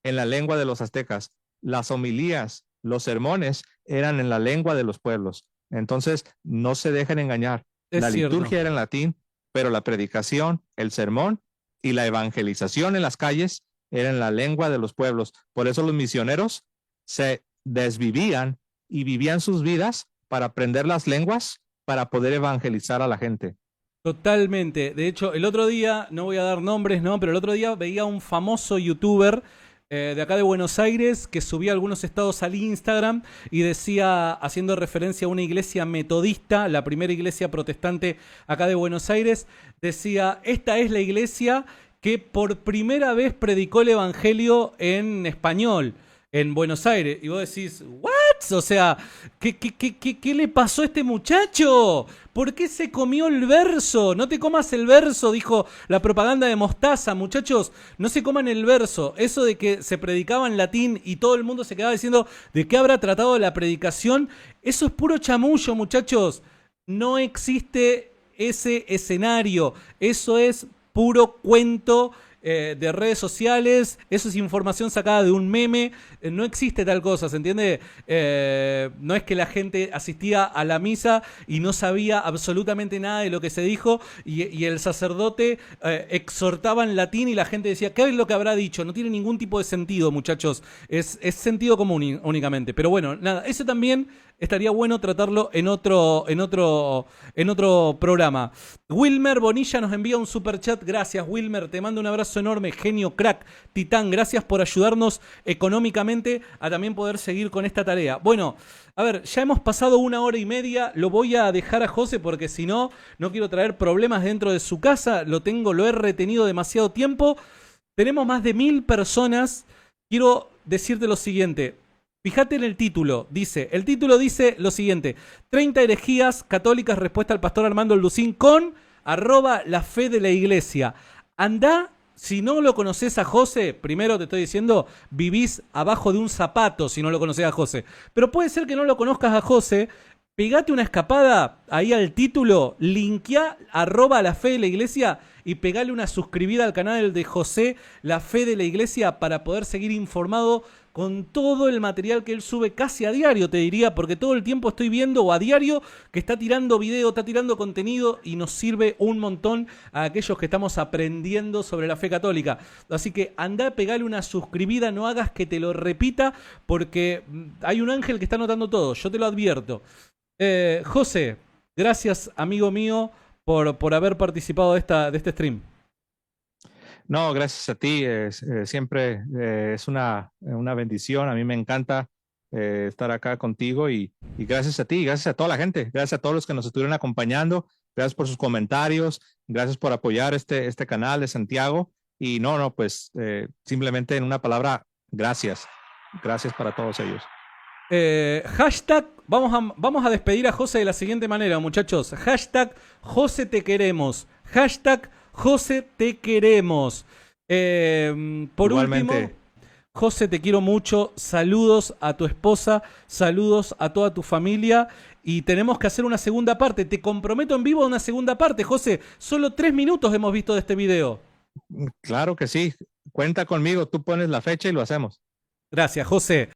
en la lengua de los aztecas. Las homilías, los sermones eran en la lengua de los pueblos. Entonces, no se dejen engañar. La liturgia era en latín, pero la predicación, el sermón y la evangelización en las calles era en la lengua de los pueblos. Por eso los misioneros se desvivían y vivían sus vidas para aprender las lenguas, para poder evangelizar a la gente. Totalmente. De hecho, el otro día, no voy a dar nombres, ¿no? Pero el otro día veía un famoso youtuber de acá de Buenos Aires que subía algunos estados al Instagram y decía, haciendo referencia a una iglesia metodista, la primera iglesia protestante acá de Buenos Aires, decía, esta es la iglesia que por primera vez predicó el evangelio en español en Buenos Aires. Y vos decís, ¿what? O sea, ¿qué le pasó a este muchacho? ¿Por qué se comió el verso? No te comas el verso, dijo la propaganda de Mostaza. Muchachos, no se coman el verso. Eso de que se predicaba en latín y todo el mundo se quedaba diciendo de qué habrá tratado la predicación, eso es puro chamullo, muchachos. No existe ese escenario. Eso es puro cuento de redes sociales, eso es información sacada de un meme, no existe tal cosa, ¿se entiende? No es que la gente asistía a la misa y no sabía absolutamente nada de lo que se dijo y el sacerdote exhortaba en latín y la gente decía, ¿qué es lo que habrá dicho? No tiene ningún tipo de sentido, muchachos, es sentido común únicamente, pero bueno, nada, eso también estaría bueno tratarlo en otro programa. Wilmer Bonilla nos envía un superchat. Gracias, Wilmer. Te mando un abrazo enorme. Genio, crack, titán. Gracias por ayudarnos económicamente a también poder seguir con esta tarea. Bueno, a ver, ya hemos pasado 1 hora y media. Lo voy a dejar a José porque si no, no quiero traer problemas dentro de su casa. Lo he retenido demasiado tiempo. Tenemos más de 1000 personas. Quiero decirte lo siguiente. Fíjate en el título, el título dice lo siguiente: 30 herejías católicas, respuesta al pastor Armando Lucín con @la fe de la iglesia. Andá, si no lo conoces a José, primero te estoy diciendo, vivís abajo de un zapato si no lo conoces a José. Pero puede ser que no lo conozcas a José, pegate una escapada ahí al título, linkeá @la fe de la iglesia y pegale una suscribida al canal de José, la fe de la iglesia, para poder seguir informado con todo el material que él sube casi a diario, te diría, porque todo el tiempo estoy viendo, o a diario, que está tirando video, está tirando contenido y nos sirve un montón a aquellos que estamos aprendiendo sobre la fe católica. Así que andá a pegarle una suscribida, no hagas que te lo repita, porque hay un ángel que está anotando todo, yo te lo advierto. José, gracias, amigo mío, por haber participado de este stream. No, gracias a ti. Siempre es una bendición. A mí me encanta estar acá contigo y gracias a ti, gracias a toda la gente, gracias a todos los que nos estuvieron acompañando. gracias por sus comentarios, gracias por apoyar este canal de Santiago. Y pues simplemente en una palabra, gracias. Gracias para todos ellos. Hashtag, vamos a despedir a José de la siguiente manera, muchachos. Hashtag José te queremos. Hashtag José te queremos. Por Igualmente. último, José, te quiero mucho. Saludos a tu esposa, saludos a toda tu familia. Y tenemos que hacer una segunda parte. Te comprometo en vivo a una segunda parte, José. Solo 3 minutos hemos visto de este video. Claro que sí. Cuenta conmigo. Tú pones la fecha y lo hacemos. Gracias, José.